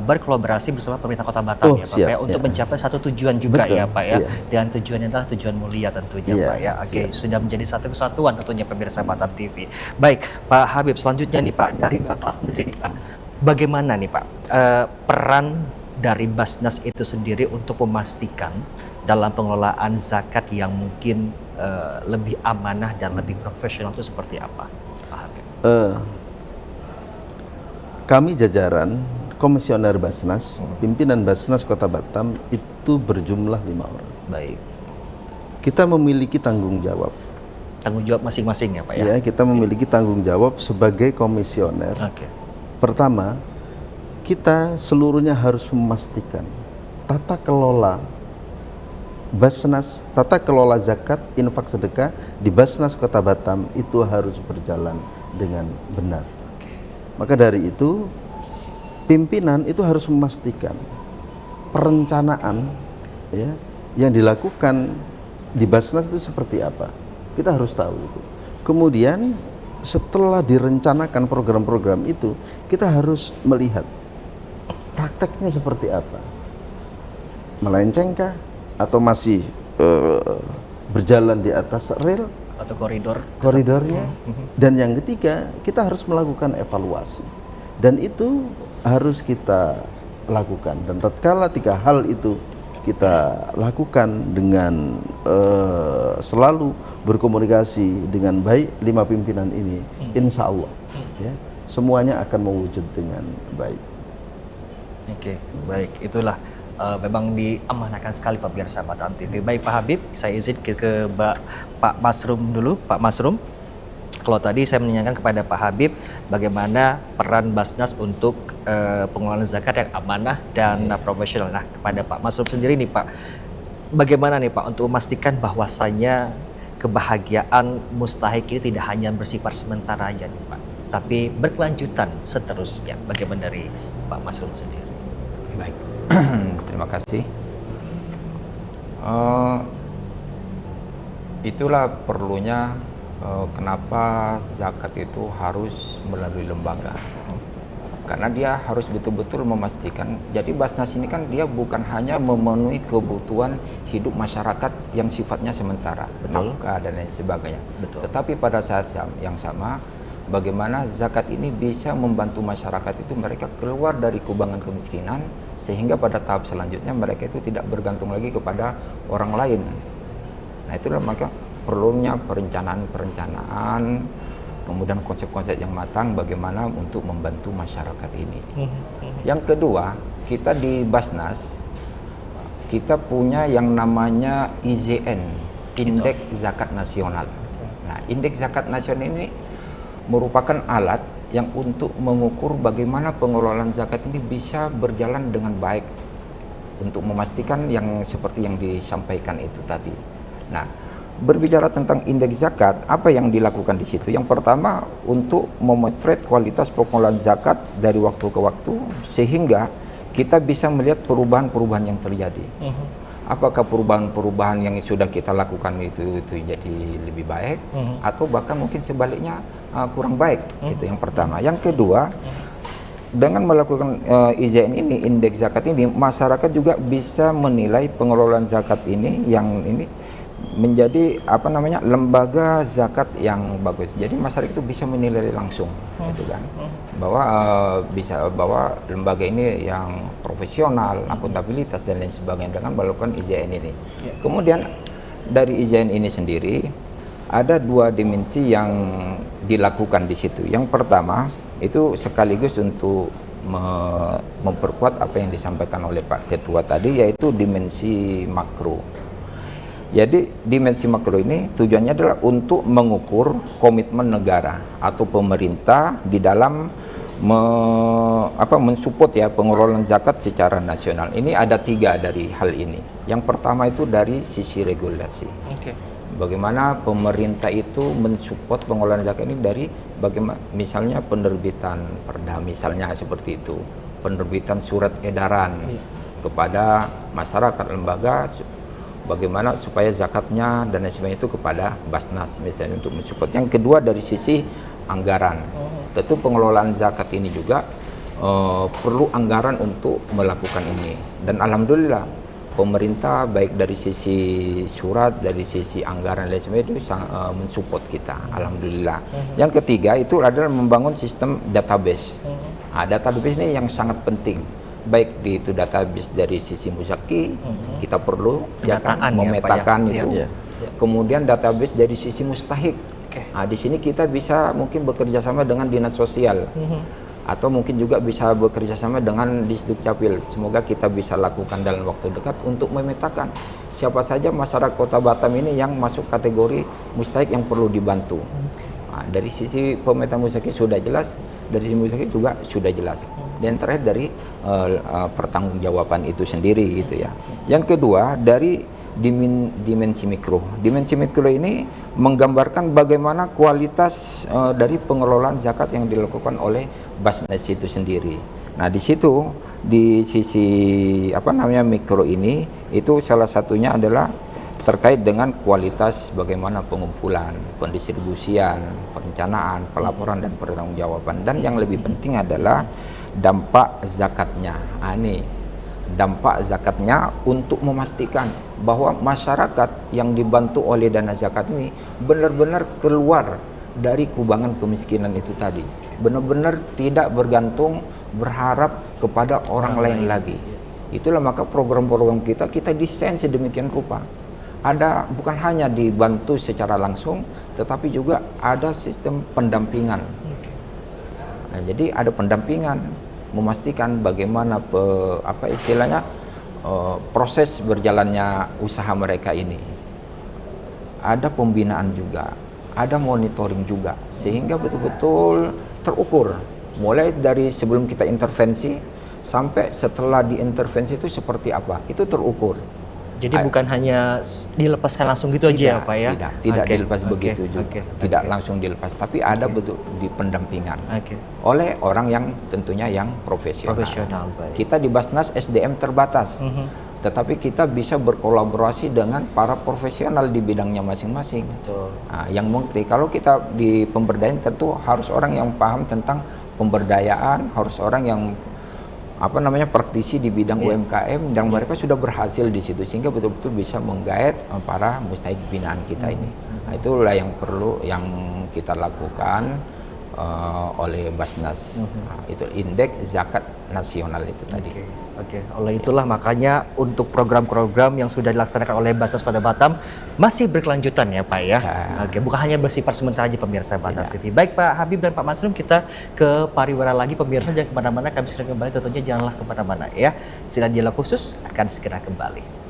berkolaborasi bersama pemerintah Kota Batam ya Pak ya, untuk mencapai satu tujuan juga ya Pak ya, dan tujuannya adalah tujuan mulia tentunya Pak ya. Oke, sudah menjadi satu kesatuan tentunya pemirsa Batam TV. Baik, Pak Habib, selanjutnya nih Pak, dari Bapak sendiri nih Pak, bagaimana nih Pak peran dari Basnas itu sendiri untuk memastikan dalam pengelolaan zakat yang mungkin lebih amanah dan lebih profesional itu seperti apa, Pak Habib? Kami jajaran komisioner Basnas, pimpinan Basnas Kota Batam itu berjumlah 5 orang. Baik. Kita memiliki tanggung jawab. Tanggung jawab masing-masing ya Pak ya? Ya, kita memiliki tanggung jawab sebagai komisioner. Pertama, kita seluruhnya harus memastikan tata kelola Basnas, tata kelola zakat, infak sedekah di Basnas Kota Batam itu harus berjalan dengan benar. Maka dari itu, pimpinan itu harus memastikan perencanaan ya, yang dilakukan di Basnas itu seperti apa. Kita harus tahu itu. Kemudian setelah direncanakan program-program itu, kita harus melihat prakteknya seperti apa, melencengkah atau masih berjalan di atas rel atau koridornya. Dan yang ketiga, kita harus melakukan evaluasi, dan itu harus kita lakukan. Dan tatkala 3 hal itu kita lakukan dengan selalu berkomunikasi dengan baik 5 pimpinan ini, insya Allah ya, semuanya akan mewujud dengan baik. Oke, baik, itulah memang diamanahkan sekali pemirsa Batam TV. Baik Pak Habib, saya izin ke Pak Masrum dulu. Pak Masrum, kalau tadi saya menanyakan kepada Pak Habib bagaimana peran Basnas untuk pengelolaan zakat yang amanah dan profesional. Nah, kepada Pak Masrum sendiri nih Pak, bagaimana nih Pak untuk memastikan bahwasanya kebahagiaan mustahik ini tidak hanya bersifat sementara aja nih Pak, tapi berkelanjutan seterusnya. Bagaimana dari Pak Masrum sendiri? Baik, terima kasih. Itulah perlunya kenapa zakat itu harus melalui lembaga. Karena dia harus betul-betul memastikan. Jadi Basnas ini kan dia bukan hanya memenuhi kebutuhan hidup masyarakat yang sifatnya sementara, nafkah dan lain sebagainya. Tetapi pada saat yang sama, bagaimana zakat ini bisa membantu masyarakat itu mereka keluar dari kubangan kemiskinan, sehingga pada tahap selanjutnya mereka itu tidak bergantung lagi kepada orang lain. Nah, itulah maka perlunya perencanaan, kemudian konsep-konsep yang matang bagaimana untuk membantu masyarakat ini. Yang kedua, kita di Basnas kita punya yang namanya IZN, Indeks Zakat Nasional. Nah, Indeks Zakat Nasional ini merupakan alat yang untuk mengukur bagaimana pengelolaan zakat ini bisa berjalan dengan baik untuk memastikan yang seperti yang disampaikan itu tadi. Nah, berbicara tentang indeks zakat, apa yang dilakukan di situ? Yang pertama, untuk memotret kualitas pengelolaan zakat dari waktu ke waktu sehingga kita bisa melihat perubahan-perubahan yang terjadi. Apakah perubahan-perubahan yang sudah kita lakukan itu jadi lebih baik atau bahkan mungkin sebaliknya kurang baik. Itu yang pertama. Yang kedua, dengan melakukan IZN ini, indeks zakat ini, masyarakat juga bisa menilai pengelolaan zakat ini yang ini menjadi apa namanya lembaga zakat yang bagus. Jadi masyarakat itu bisa menilai langsung, gitu kan, bahwa lembaga ini yang profesional, akuntabilitas dan lain sebagainya dengan melakukan IZN ini. Kemudian dari IZN ini sendiri ada 2 dimensi yang dilakukan di situ. Yang pertama itu sekaligus untuk memperkuat apa yang disampaikan oleh Pak Ketua tadi, yaitu dimensi makro. Jadi dimensi makro ini tujuannya adalah untuk mengukur komitmen negara atau pemerintah di dalam mensupport ya pengelolaan zakat secara nasional. Ini ada 3 dari hal ini. Yang pertama itu dari sisi regulasi. Bagaimana pemerintah itu mensupport pengelolaan zakat ini dari bagaimana misalnya penerbitan perda misalnya seperti itu, penerbitan surat edaran kepada masyarakat lembaga bagaimana supaya zakatnya dan lain sebagainya itu kepada Basnas misalnya untuk mensupport. Yang kedua dari sisi anggaran. Tentu pengelolaan zakat ini juga perlu anggaran untuk melakukan ini. Dan alhamdulillah pemerintah baik dari sisi surat, dari sisi anggaran dan lain sebagainya itu mensupport kita. Alhamdulillah. Yang ketiga itu adalah membangun sistem database. Nah, database ini yang sangat penting. Baik di itu database dari sisi muzaki, kita perlu memetakan itu. Kemudian database dari sisi mustahik. Nah, di sini kita bisa mungkin bekerja sama dengan dinas sosial atau mungkin juga bisa bekerja sama dengan Disdukcapil. Semoga kita bisa lakukan dalam waktu dekat untuk memetakan siapa saja masyarakat Kota Batam ini yang masuk kategori mustahik yang perlu dibantu. Nah, dari sisi pemetaan mustahik sudah jelas, dari sisi mustahik juga sudah jelas. Dan terakhir dari pertanggungjawaban itu sendiri gitu ya. Yang kedua dari dimensi mikro. Dimensi mikro ini menggambarkan bagaimana kualitas dari pengelolaan zakat yang dilakukan oleh Basnas itu sendiri. Nah, di situ di sisi mikro ini itu salah satunya adalah terkait dengan kualitas bagaimana pengumpulan, pendistribusian, perencanaan, pelaporan dan pertanggungjawaban. Dan yang lebih penting adalah dampak zakatnya. Ini dampak zakatnya untuk memastikan bahwa masyarakat yang dibantu oleh dana zakat ini benar-benar keluar dari kubangan kemiskinan itu tadi, benar-benar tidak bergantung berharap kepada orang lain lagi. Itulah maka program-program kita desain sedemikian rupa. Ada bukan hanya dibantu secara langsung, tetapi juga ada sistem pendampingan. Nah, jadi ada pendampingan memastikan bagaimana proses berjalannya usaha mereka ini. Ada pembinaan juga, ada monitoring juga, sehingga betul-betul terukur mulai dari sebelum kita intervensi sampai setelah diintervensi itu seperti apa, itu terukur. Jadi bukan hanya dilepaskan langsung gitu aja ya Pak ya? Tidak dilepas begitu juga, tidak langsung dilepas, tapi ada betul di pendampingan oleh orang yang tentunya yang profesional. Kita di Basnas SDM terbatas, tetapi kita bisa berkolaborasi dengan para profesional di bidangnya masing-masing. Nah, yang mengerti, kalau kita di pemberdayaan tentu harus orang yang paham tentang pemberdayaan, harus orang yang praktisi di bidang UMKM dan mereka sudah berhasil di situ sehingga betul-betul bisa menggait para mustahik binaan kita ini. Nah, itulah yang perlu yang kita lakukan oleh Basnas. Nah, itu indeks zakat nasional itu tadi. Oleh itulah makanya untuk program-program yang sudah dilaksanakan oleh Basnas Kota Batam masih berkelanjutan ya Pak ya. Bukan hanya bersifat sementara aja pemirsa Batam TV. Baik Pak Habib dan Pak Masrum, kita ke pariwara lagi pemirsa, jangan kemana-mana, kami segera kembali, tentunya janganlah kemana-mana ya. Sinar Dialog Khusus akan segera kembali.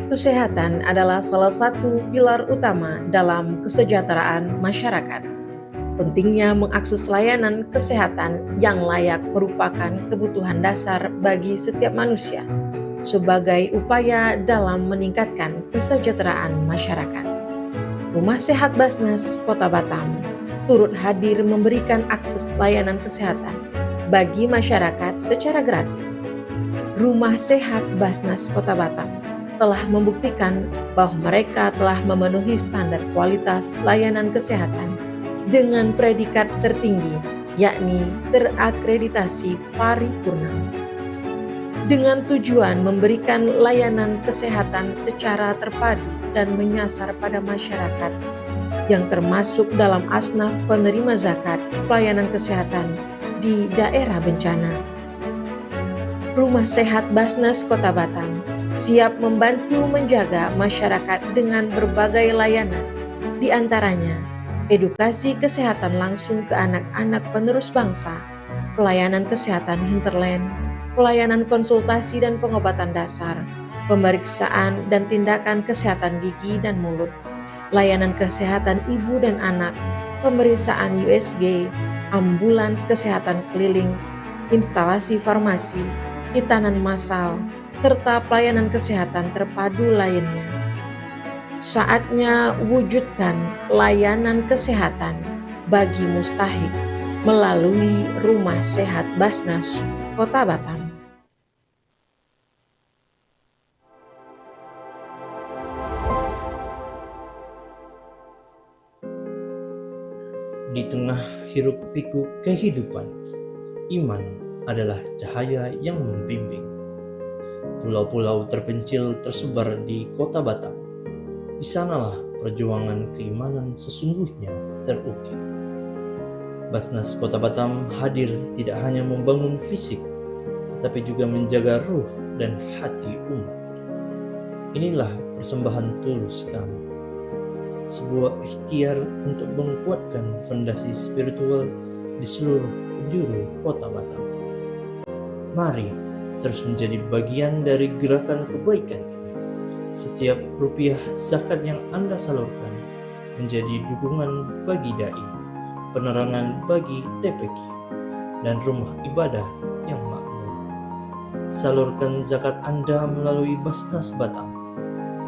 Kesehatan adalah salah satu pilar utama dalam kesejahteraan masyarakat. Pentingnya mengakses layanan kesehatan yang layak merupakan kebutuhan dasar bagi setiap manusia sebagai upaya dalam meningkatkan kesejahteraan masyarakat. Rumah Sehat Basnas Kota Batam turut hadir memberikan akses layanan kesehatan bagi masyarakat secara gratis. Rumah Sehat Basnas Kota Batam telah membuktikan bahwa mereka telah memenuhi standar kualitas layanan kesehatan dengan predikat tertinggi, yakni terakreditasi paripurna. Dengan tujuan memberikan layanan kesehatan secara terpadu dan menyasar pada masyarakat yang termasuk dalam asnaf penerima zakat pelayanan kesehatan di daerah bencana. Rumah Sehat Basnas Kota Batam siap membantu menjaga masyarakat dengan berbagai layanan, di antaranya edukasi kesehatan langsung ke anak-anak penerus bangsa, pelayanan kesehatan hinterland, pelayanan konsultasi dan pengobatan dasar, pemeriksaan dan tindakan kesehatan gigi dan mulut, layanan kesehatan ibu dan anak, pemeriksaan USG, ambulans kesehatan keliling, instalasi farmasi, hitanan massal, serta pelayanan kesehatan terpadu lainnya. Saatnya wujudkan layanan kesehatan bagi mustahik melalui Rumah Sehat Basnas Kota Batam. Di tengah hiruk-pikuk kehidupan, iman adalah cahaya yang membimbing. Pulau-pulau terpencil tersebar di Kota Batam. Di sanalah perjuangan keimanan sesungguhnya terukir. Basnas Kota Batam hadir tidak hanya membangun fisik, tetapi juga menjaga ruh dan hati umat. Inilah persembahan tulus kami. Sebuah ikhtiar untuk menguatkan fondasi spiritual di seluruh penjuru Kota Batam. Mari terus menjadi bagian dari gerakan kebaikan ini. Setiap rupiah zakat yang Anda salurkan menjadi dukungan bagi dai, penerangan bagi TPQ, dan rumah ibadah yang makmur. Salurkan zakat Anda melalui Basnas Batam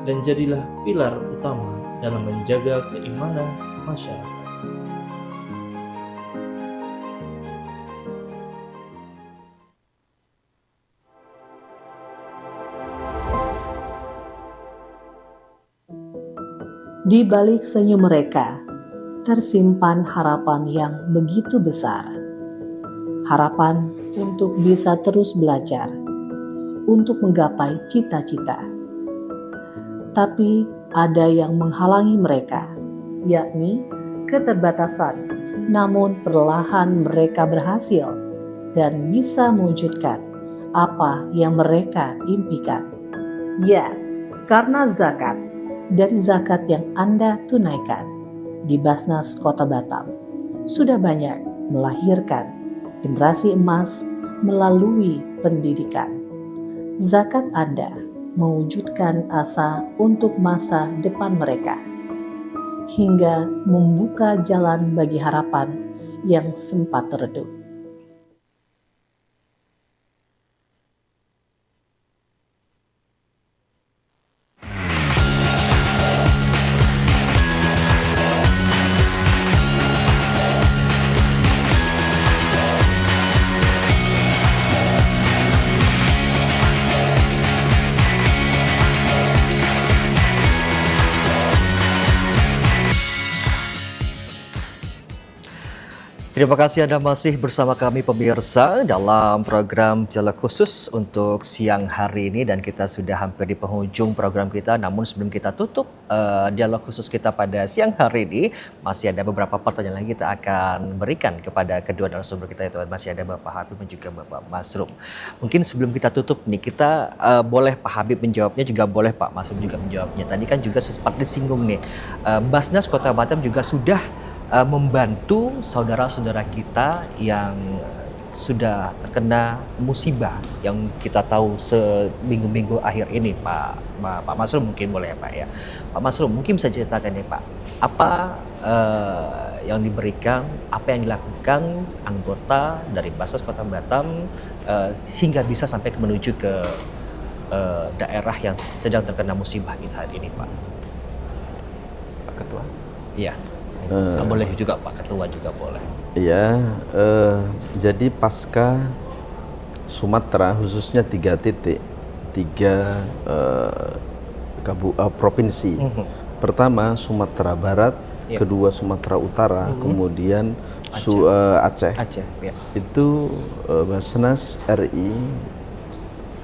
dan jadilah pilar utama dalam menjaga keimanan masyarakat. Di balik senyum mereka, tersimpan harapan yang begitu besar. Harapan untuk bisa terus belajar, untuk menggapai cita-cita. Tapi ada yang menghalangi mereka, yakni keterbatasan. Namun perlahan mereka berhasil dan bisa mewujudkan apa yang mereka impikan. Ya, karena zakat. Dari zakat yang Anda tunaikan di Basnas Kota Batam sudah banyak melahirkan generasi emas melalui pendidikan. Zakat Anda mewujudkan asa untuk masa depan mereka hingga membuka jalan bagi harapan yang sempat redup. Terima kasih Anda masih bersama kami pemirsa dalam program Dialog Khusus untuk siang hari ini, dan kita sudah hampir di penghujung program kita. Namun sebelum kita tutup dialog khusus kita pada siang hari ini, masih ada beberapa pertanyaan yang kita akan berikan kepada kedua narasumber kita, yaitu masih ada Bapak Habib dan juga Bapak Masrum. Mungkin sebelum kita tutup nih, kita boleh Pak Habib menjawabnya, juga boleh Pak Masrum juga menjawabnya. Tadi kan juga sempat disinggung nih, Basnas Kota Batam juga sudah membantu saudara-saudara kita yang sudah terkena musibah yang kita tahu seminggu-minggu akhir ini, Pak Masrum mungkin boleh ya Pak ya. Pak Masrum mungkin bisa ceritakan ya Pak, apa yang diberikan, apa yang dilakukan anggota dari Basnas Kota Batam sehingga bisa sampai menuju ke daerah yang sedang terkena musibah saat ini Pak. Pak Ketua? Iya. Boleh juga Pak Ketua juga boleh. Iya, jadi pasca Sumatera khususnya 3 titik, 3 provinsi. Pertama Sumatera Barat, kedua Sumatera Utara, kemudian Aceh. Ya. Itu Basnas RI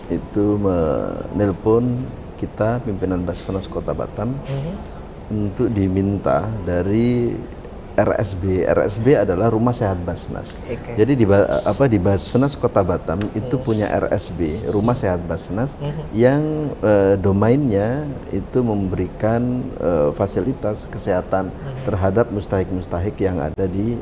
itu menelpon kita pimpinan Basnas Kota Batam untuk diminta dari RSB. RSB adalah Rumah Sehat Basnas. Okay. Jadi di Basnas Kota Batam itu punya RSB, Rumah Sehat Basnas, yang domainnya itu memberikan fasilitas kesehatan terhadap mustahik-mustahik yang ada di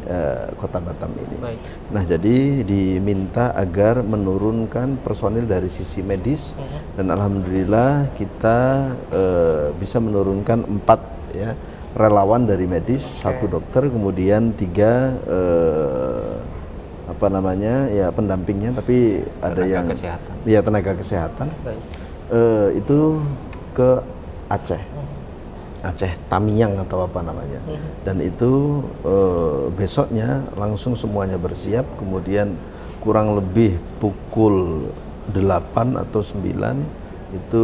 Kota Batam ini. Baik. Nah, jadi diminta agar menurunkan personil dari sisi medis, dan alhamdulillah kita bisa menurunkan 4 ya relawan dari medis, 1 dokter, kemudian 3 pendampingnya, tapi ada yang kesehatan. Ya, tenaga kesehatan. Itu ke Aceh. Aceh Tamiang atau apa namanya. Dan itu besoknya langsung semuanya bersiap, kemudian kurang lebih pukul 8 atau 9 itu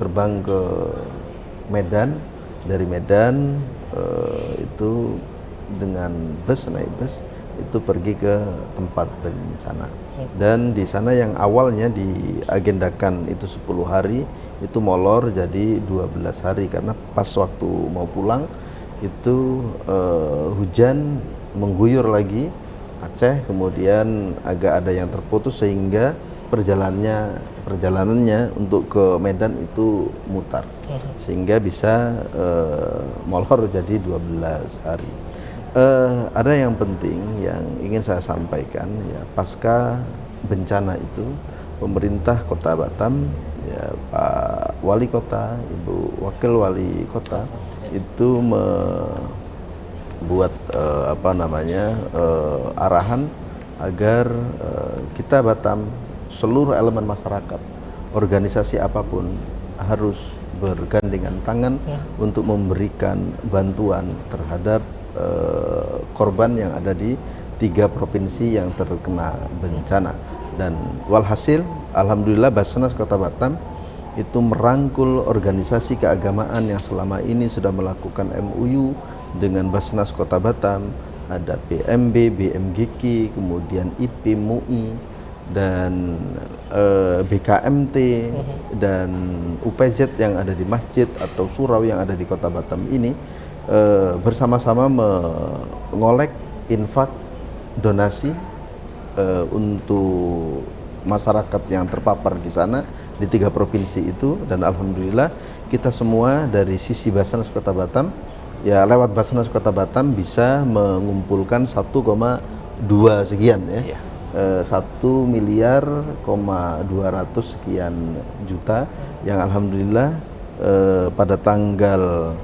terbang ke Medan. Dari Medan itu dengan naik bus itu pergi ke tempat bencana. Dan di sana yang awalnya diagendakan itu 10 hari itu molor jadi 12 hari karena pas waktu mau pulang itu hujan mengguyur lagi Aceh, kemudian agak ada yang terputus sehingga perjalanannya untuk ke Medan itu mutar, sehingga bisa molor jadi 12 hari. Ada yang penting yang ingin saya sampaikan ya, pasca bencana itu pemerintah Kota Batam, ya, Pak Wali Kota, Ibu Wakil Wali Kota itu membuat arahan agar kita Batam, seluruh elemen masyarakat, organisasi apapun harus bergandengan tangan untuk memberikan bantuan terhadap korban yang ada di 3 provinsi yang terkena bencana. Dan walhasil, alhamdulillah Basnas Kota Batam itu merangkul organisasi keagamaan yang selama ini sudah melakukan MOU dengan Basnas Kota Batam, ada PMB, BMGK, kemudian IP, MUI, dan BKMT, dan UPZ yang ada di masjid atau surau yang ada di Kota Batam ini bersama-sama mengolek infak donasi untuk masyarakat yang terpapar di sana di 3 provinsi itu. Dan alhamdulillah kita semua dari sisi Basnas Kota Batam, ya lewat Basnas Kota Batam bisa mengumpulkan 1,2 sekian ya. 1.200.000.000 sekian juta yang alhamdulillah pada tanggal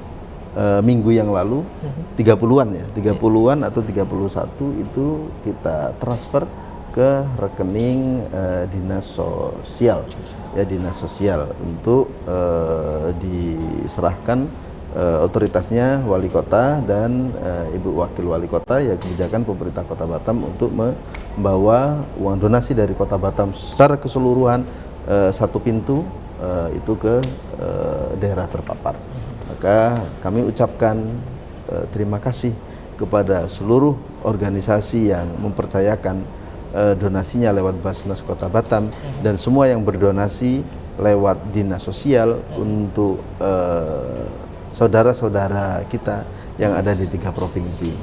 minggu yang lalu 30-an ya, 30-an atau 31 itu kita transfer ke rekening dinas sosial ya, dinas sosial untuk diserahkan otoritasnya wali kota dan Ibu Wakil Wali Kota, ya kebijakan pemerintah Kota Batam untuk membawa uang donasi dari Kota Batam secara keseluruhan 1 pintu itu ke daerah terpapar. Maka kami ucapkan terima kasih kepada seluruh organisasi yang mempercayakan donasinya lewat Basnas Kota Batam dan semua yang berdonasi lewat dinas sosial untuk saudara-saudara kita yang ada di 3 provinsi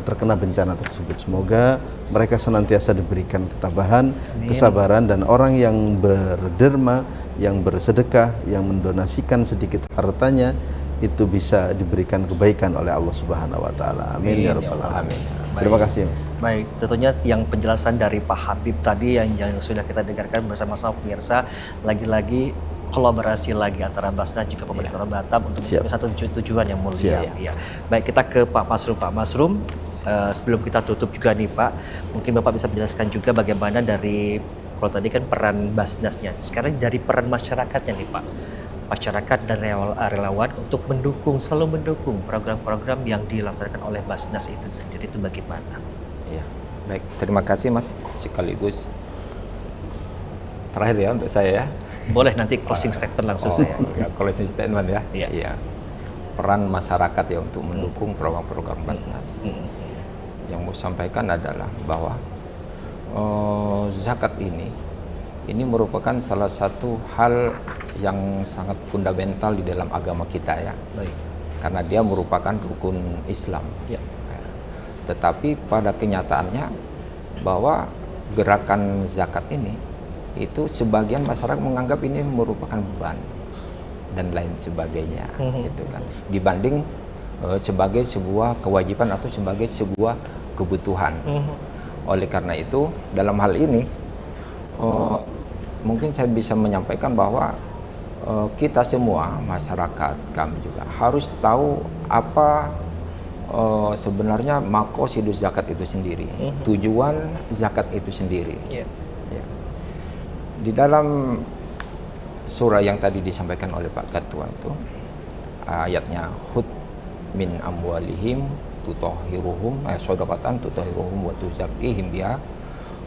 terkena bencana tersebut. Semoga mereka senantiasa diberikan ketabahan, kesabaran, dan orang yang berderma, yang bersedekah, yang mendonasikan sedikit hartanya itu bisa diberikan kebaikan oleh Allah Subhanahu wa taala. Amin ya rabbal alamin. Terima kasih. Baik, tentunya yang penjelasan dari Pak Habib tadi yang sudah kita dengarkan bersama-sama pemirsa, lagi-lagi kolaborasi lagi antara Basnas juga pemerintah Kota Batam untuk mencapai satu tujuan yang mulia. Ya. Baik, kita ke Pak Masrum. Pak Masrum, sebelum kita tutup juga nih Pak, mungkin Bapak bisa menjelaskan juga bagaimana dari, kalau tadi kan peran Basnasnya, sekarang dari peran masyarakatnya nih Pak, masyarakat dan relawan untuk selalu mendukung program-program yang dilaksanakan oleh Basnas itu sendiri, itu bagaimana? Ya, baik, terima kasih Mas. Sekaligus terakhir ya untuk saya ya. Boleh nanti closing statement langsung saya. Ya, closing statement ya. Iya. Peran masyarakat ya untuk mendukung program-program Basnas. Yang mau sampaikan adalah bahwa zakat ini merupakan salah satu hal yang sangat fundamental di dalam agama kita ya. Baik. karena dia merupakan rukun Islam. Ya. Tetapi pada kenyataannya bahwa gerakan zakat ini itu sebagian masyarakat menganggap ini merupakan beban dan lain sebagainya, gitu kan. Dibanding sebagai sebuah kewajiban atau sebagai sebuah kebutuhan. Oleh karena itu, dalam hal ini mungkin saya bisa menyampaikan bahwa kita semua, masyarakat, kami juga harus tahu apa sebenarnya maqasidus zakat itu sendiri, tujuan zakat itu sendiri. Ya. Di dalam surah yang tadi disampaikan oleh Pak Ketua itu, ayatnya hud min amwalihim tutahhiruhum shadaqatan tutahhiruhum wa tuzakkihim biha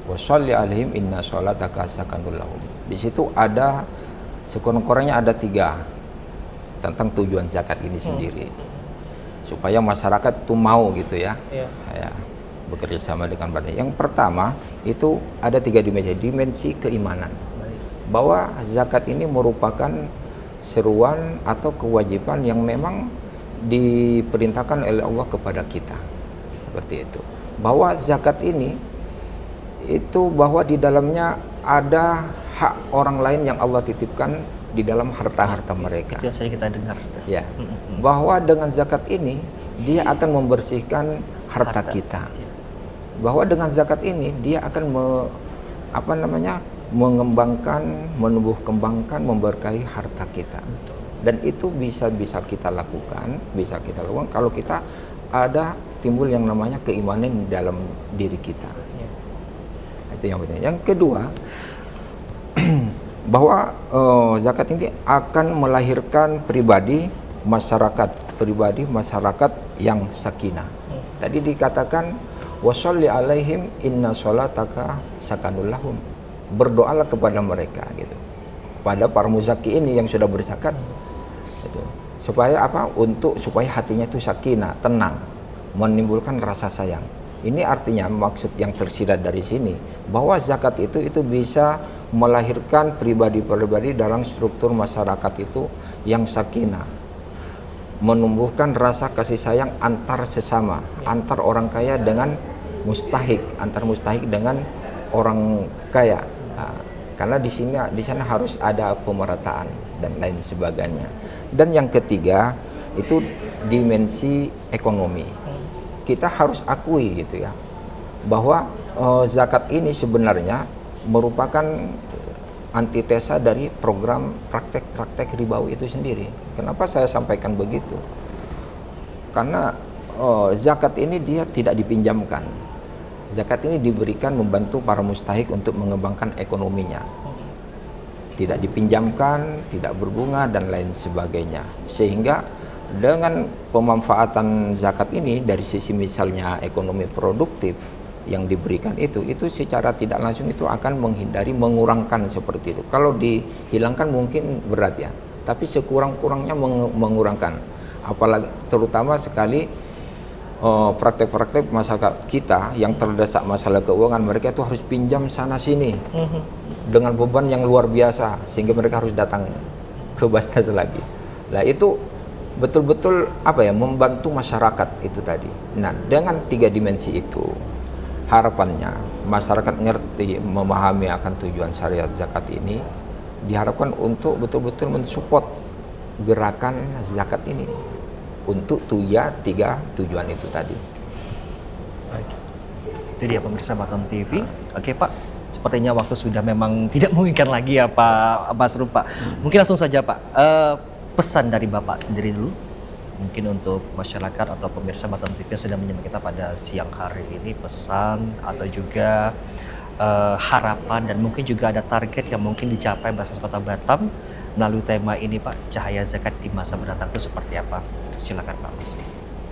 wa sholli alaihim inna sholataka sakanul lahum. Di situ ada sekurang-kurangnya ada 3 tentang tujuan zakat ini sendiri, supaya masyarakat itu mau gitu ya, bekerja sama dengan badan. Yang pertama itu ada 3 dimensi keimanan, bahwa zakat ini merupakan seruan atau kewajiban yang memang diperintahkan oleh Allah kepada kita, seperti itu. Bahwa zakat ini itu bahwa di dalamnya ada hak orang lain yang Allah titipkan di dalam harta-harta mereka. Itu yang sering kita dengar. Ya, bahwa dengan zakat ini dia akan membersihkan harta kita. Bahwa dengan zakat ini dia akan mengembangkan, menumbuh kembangkan, memberkahi harta kita. Dan itu bisa kita lakukan kalau kita ada timbul yang namanya keimanan dalam diri kita. Itu yang penting. Yang kedua, bahwa zakat ini akan melahirkan masyarakat yang sakinah. Tadi dikatakan washolli alaihim inna sholataka sakanul lahum. Berdoalah kepada mereka gitu. Pada para muzaki ini yang sudah berzakat gitu. Supaya apa? Supaya hatinya itu sakinah, tenang, menimbulkan rasa sayang. Ini artinya maksud yang tersirat dari sini bahwa zakat itu bisa melahirkan pribadi-pribadi dalam struktur masyarakat itu yang sakinah, menumbuhkan rasa kasih sayang antar sesama, antar orang kaya dengan mustahik, antar mustahik dengan orang kaya. Karena di sana harus ada pemerataan dan lain sebagainya. Dan yang ketiga itu dimensi ekonomi. Kita harus akui gitu ya, bahwa zakat ini sebenarnya merupakan antitesa dari program praktek-praktek ribawi itu sendiri. Kenapa saya sampaikan begitu? Karena zakat ini dia tidak dipinjamkan. Zakat ini diberikan membantu para mustahik untuk mengembangkan ekonominya. Tidak dipinjamkan, tidak berbunga dan lain sebagainya. Sehingga dengan pemanfaatan zakat ini dari sisi misalnya ekonomi produktif yang diberikan itu secara tidak langsung itu akan mengurangkan seperti itu. Kalau dihilangkan mungkin berat ya, tapi sekurang-kurangnya mengurangkan. Apalagi terutama sekali praktek-praktek masyarakat kita yang terdesak masalah keuangan, mereka itu harus pinjam sana sini dengan beban yang luar biasa sehingga mereka harus datang ke Basnas lagi. Nah itu betul-betul membantu masyarakat itu tadi. Nah dengan 3 dimensi itu harapannya masyarakat ngerti, memahami akan tujuan syariat zakat ini, diharapkan untuk betul-betul mensupport gerakan zakat ini untuk 3 tujuan itu tadi. Baik. Itu dia pemirsa Batam TV. Oke Pak, sepertinya waktu sudah memang tidak memungkinkan lagi ya Pak Basrul Pak. Mungkin langsung saja Pak, pesan dari Bapak sendiri dulu, mungkin untuk masyarakat atau pemirsa Batam TV yang sedang menyimak kita pada siang hari ini, pesan atau juga harapan dan mungkin juga ada target yang mungkin dicapai Basnas Kota Batam melalui tema ini Pak, cahaya zakat di masa mendatang itu seperti apa? Silakan Pak Mas.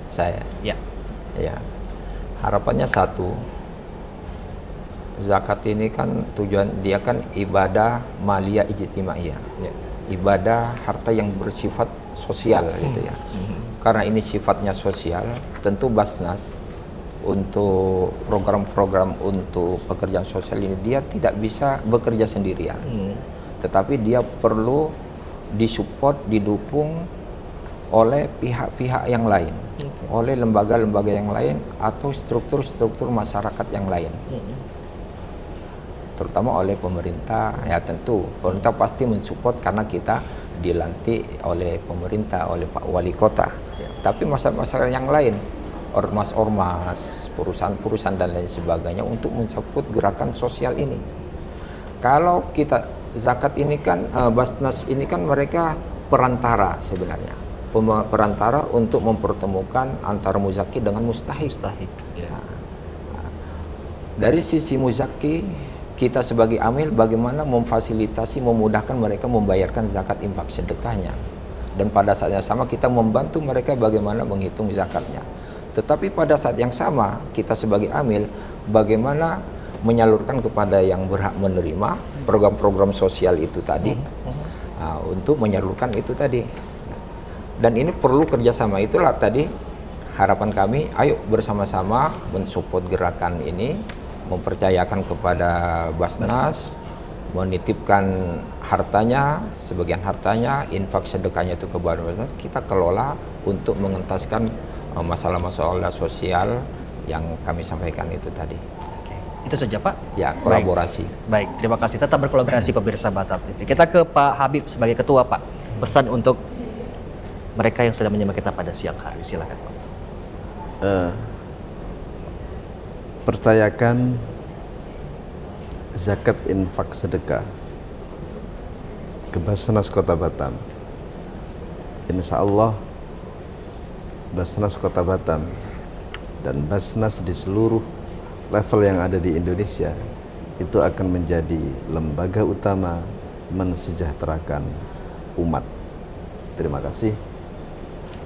Saya? Ya. Harapannya satu, zakat ini kan tujuan dia kan ibadah maliyah ijtimaiyah. Ibadah harta yang bersifat sosial gitu ya. Karena ini sifatnya sosial, tentu Basnas untuk program-program untuk pekerjaan sosial ini dia tidak bisa bekerja sendirian. Tetapi dia perlu disupport, didukung oleh pihak-pihak yang lain, oleh lembaga-lembaga yang lain atau struktur-struktur masyarakat yang lain, terutama oleh pemerintah. Ya tentu pemerintah pasti mensupport karena kita dilantik oleh pemerintah, oleh Pak Wali Kota. Tapi masyarakat yang lain, ormas-ormas, perusahaan-perusahaan dan lain sebagainya untuk mensupport gerakan sosial ini. Kalau kita zakat ini kan, Basnas ini kan mereka perantara sebenarnya, perantara untuk mempertemukan antara muzaki dengan mustahik. Dari sisi muzaki, kita sebagai amil bagaimana memfasilitasi, memudahkan mereka membayarkan zakat infak sedekahnya, dan pada saat yang sama kita membantu mereka bagaimana menghitung zakatnya. Tetapi pada saat yang sama kita sebagai amil bagaimana menyalurkan kepada yang berhak menerima program-program sosial itu tadi, untuk menyalurkan itu tadi. Dan ini perlu kerjasama. Itulah tadi harapan kami, ayo bersama-sama mensupport gerakan ini, mempercayakan kepada Basnas, menitipkan hartanya, sebagian hartanya, infak sedekahnya itu kepada Basnas, kita kelola untuk mengentaskan masalah-masalah sosial yang kami sampaikan itu tadi. Itu saja Pak? Ya, kolaborasi. Baik, terima kasih. Tetap berkolaborasi pemirsa Batam TV. Kita ke Pak Habib sebagai ketua Pak. Pesan untuk mereka yang sedang menyimak kita pada siang hari, silakan Pak. Percayakan zakat infak sedekah ke Basnas Kota Batam. Insya Allah Basnas Kota Batam dan Basnas di seluruh level yang ada di Indonesia itu akan menjadi lembaga utama mensejahterakan umat. Terima kasih.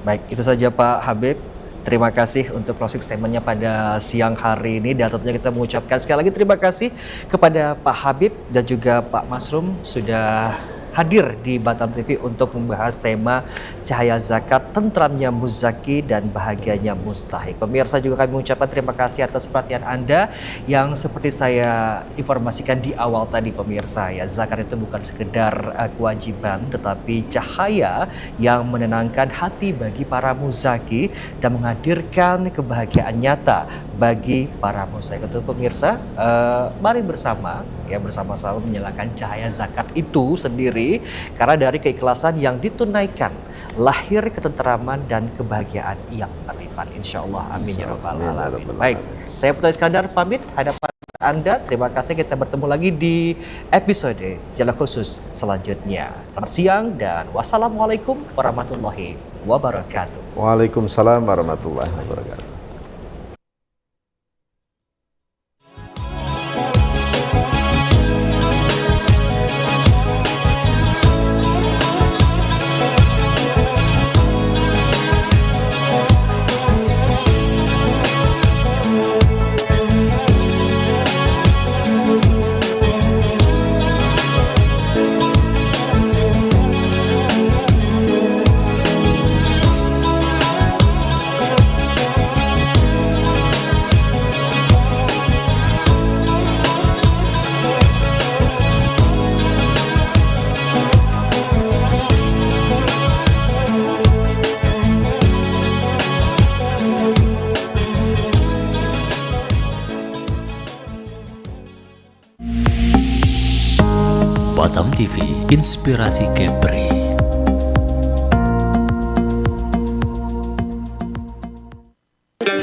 Baik, itu saja Pak Habib. Terima kasih untuk closing statement-nya pada siang hari ini, dan tentunya kita mengucapkan sekali lagi terima kasih kepada Pak Habib dan juga Pak Masrum sudah hadir di Batam TV untuk membahas tema cahaya zakat, tentramnya muzaki dan bahagianya mustahik. Pemirsa juga kami mengucapkan terima kasih atas perhatian Anda yang seperti saya informasikan di awal tadi pemirsa ya, zakat itu bukan sekedar kewajiban tetapi cahaya yang menenangkan hati bagi para muzaki dan menghadirkan kebahagiaan nyata bagi para mustahik. Untuk pemirsa, mari bersama-sama menyalakan cahaya zakat itu sendiri, karena dari keikhlasan yang ditunaikan lahir ketenteraman dan kebahagiaan yang berlipat, insya Allah. Amin ya rabbal alamin. Baik, saya Putra Iskandar pamit hadapan Anda. Terima kasih, kita bertemu lagi di episode Jalan Khusus selanjutnya. Selamat siang dan wassalamualaikum warahmatullahi wabarakatuh. Waalaikumsalam warahmatullahi wabarakatuh. Batam TV, inspirasi Kepri.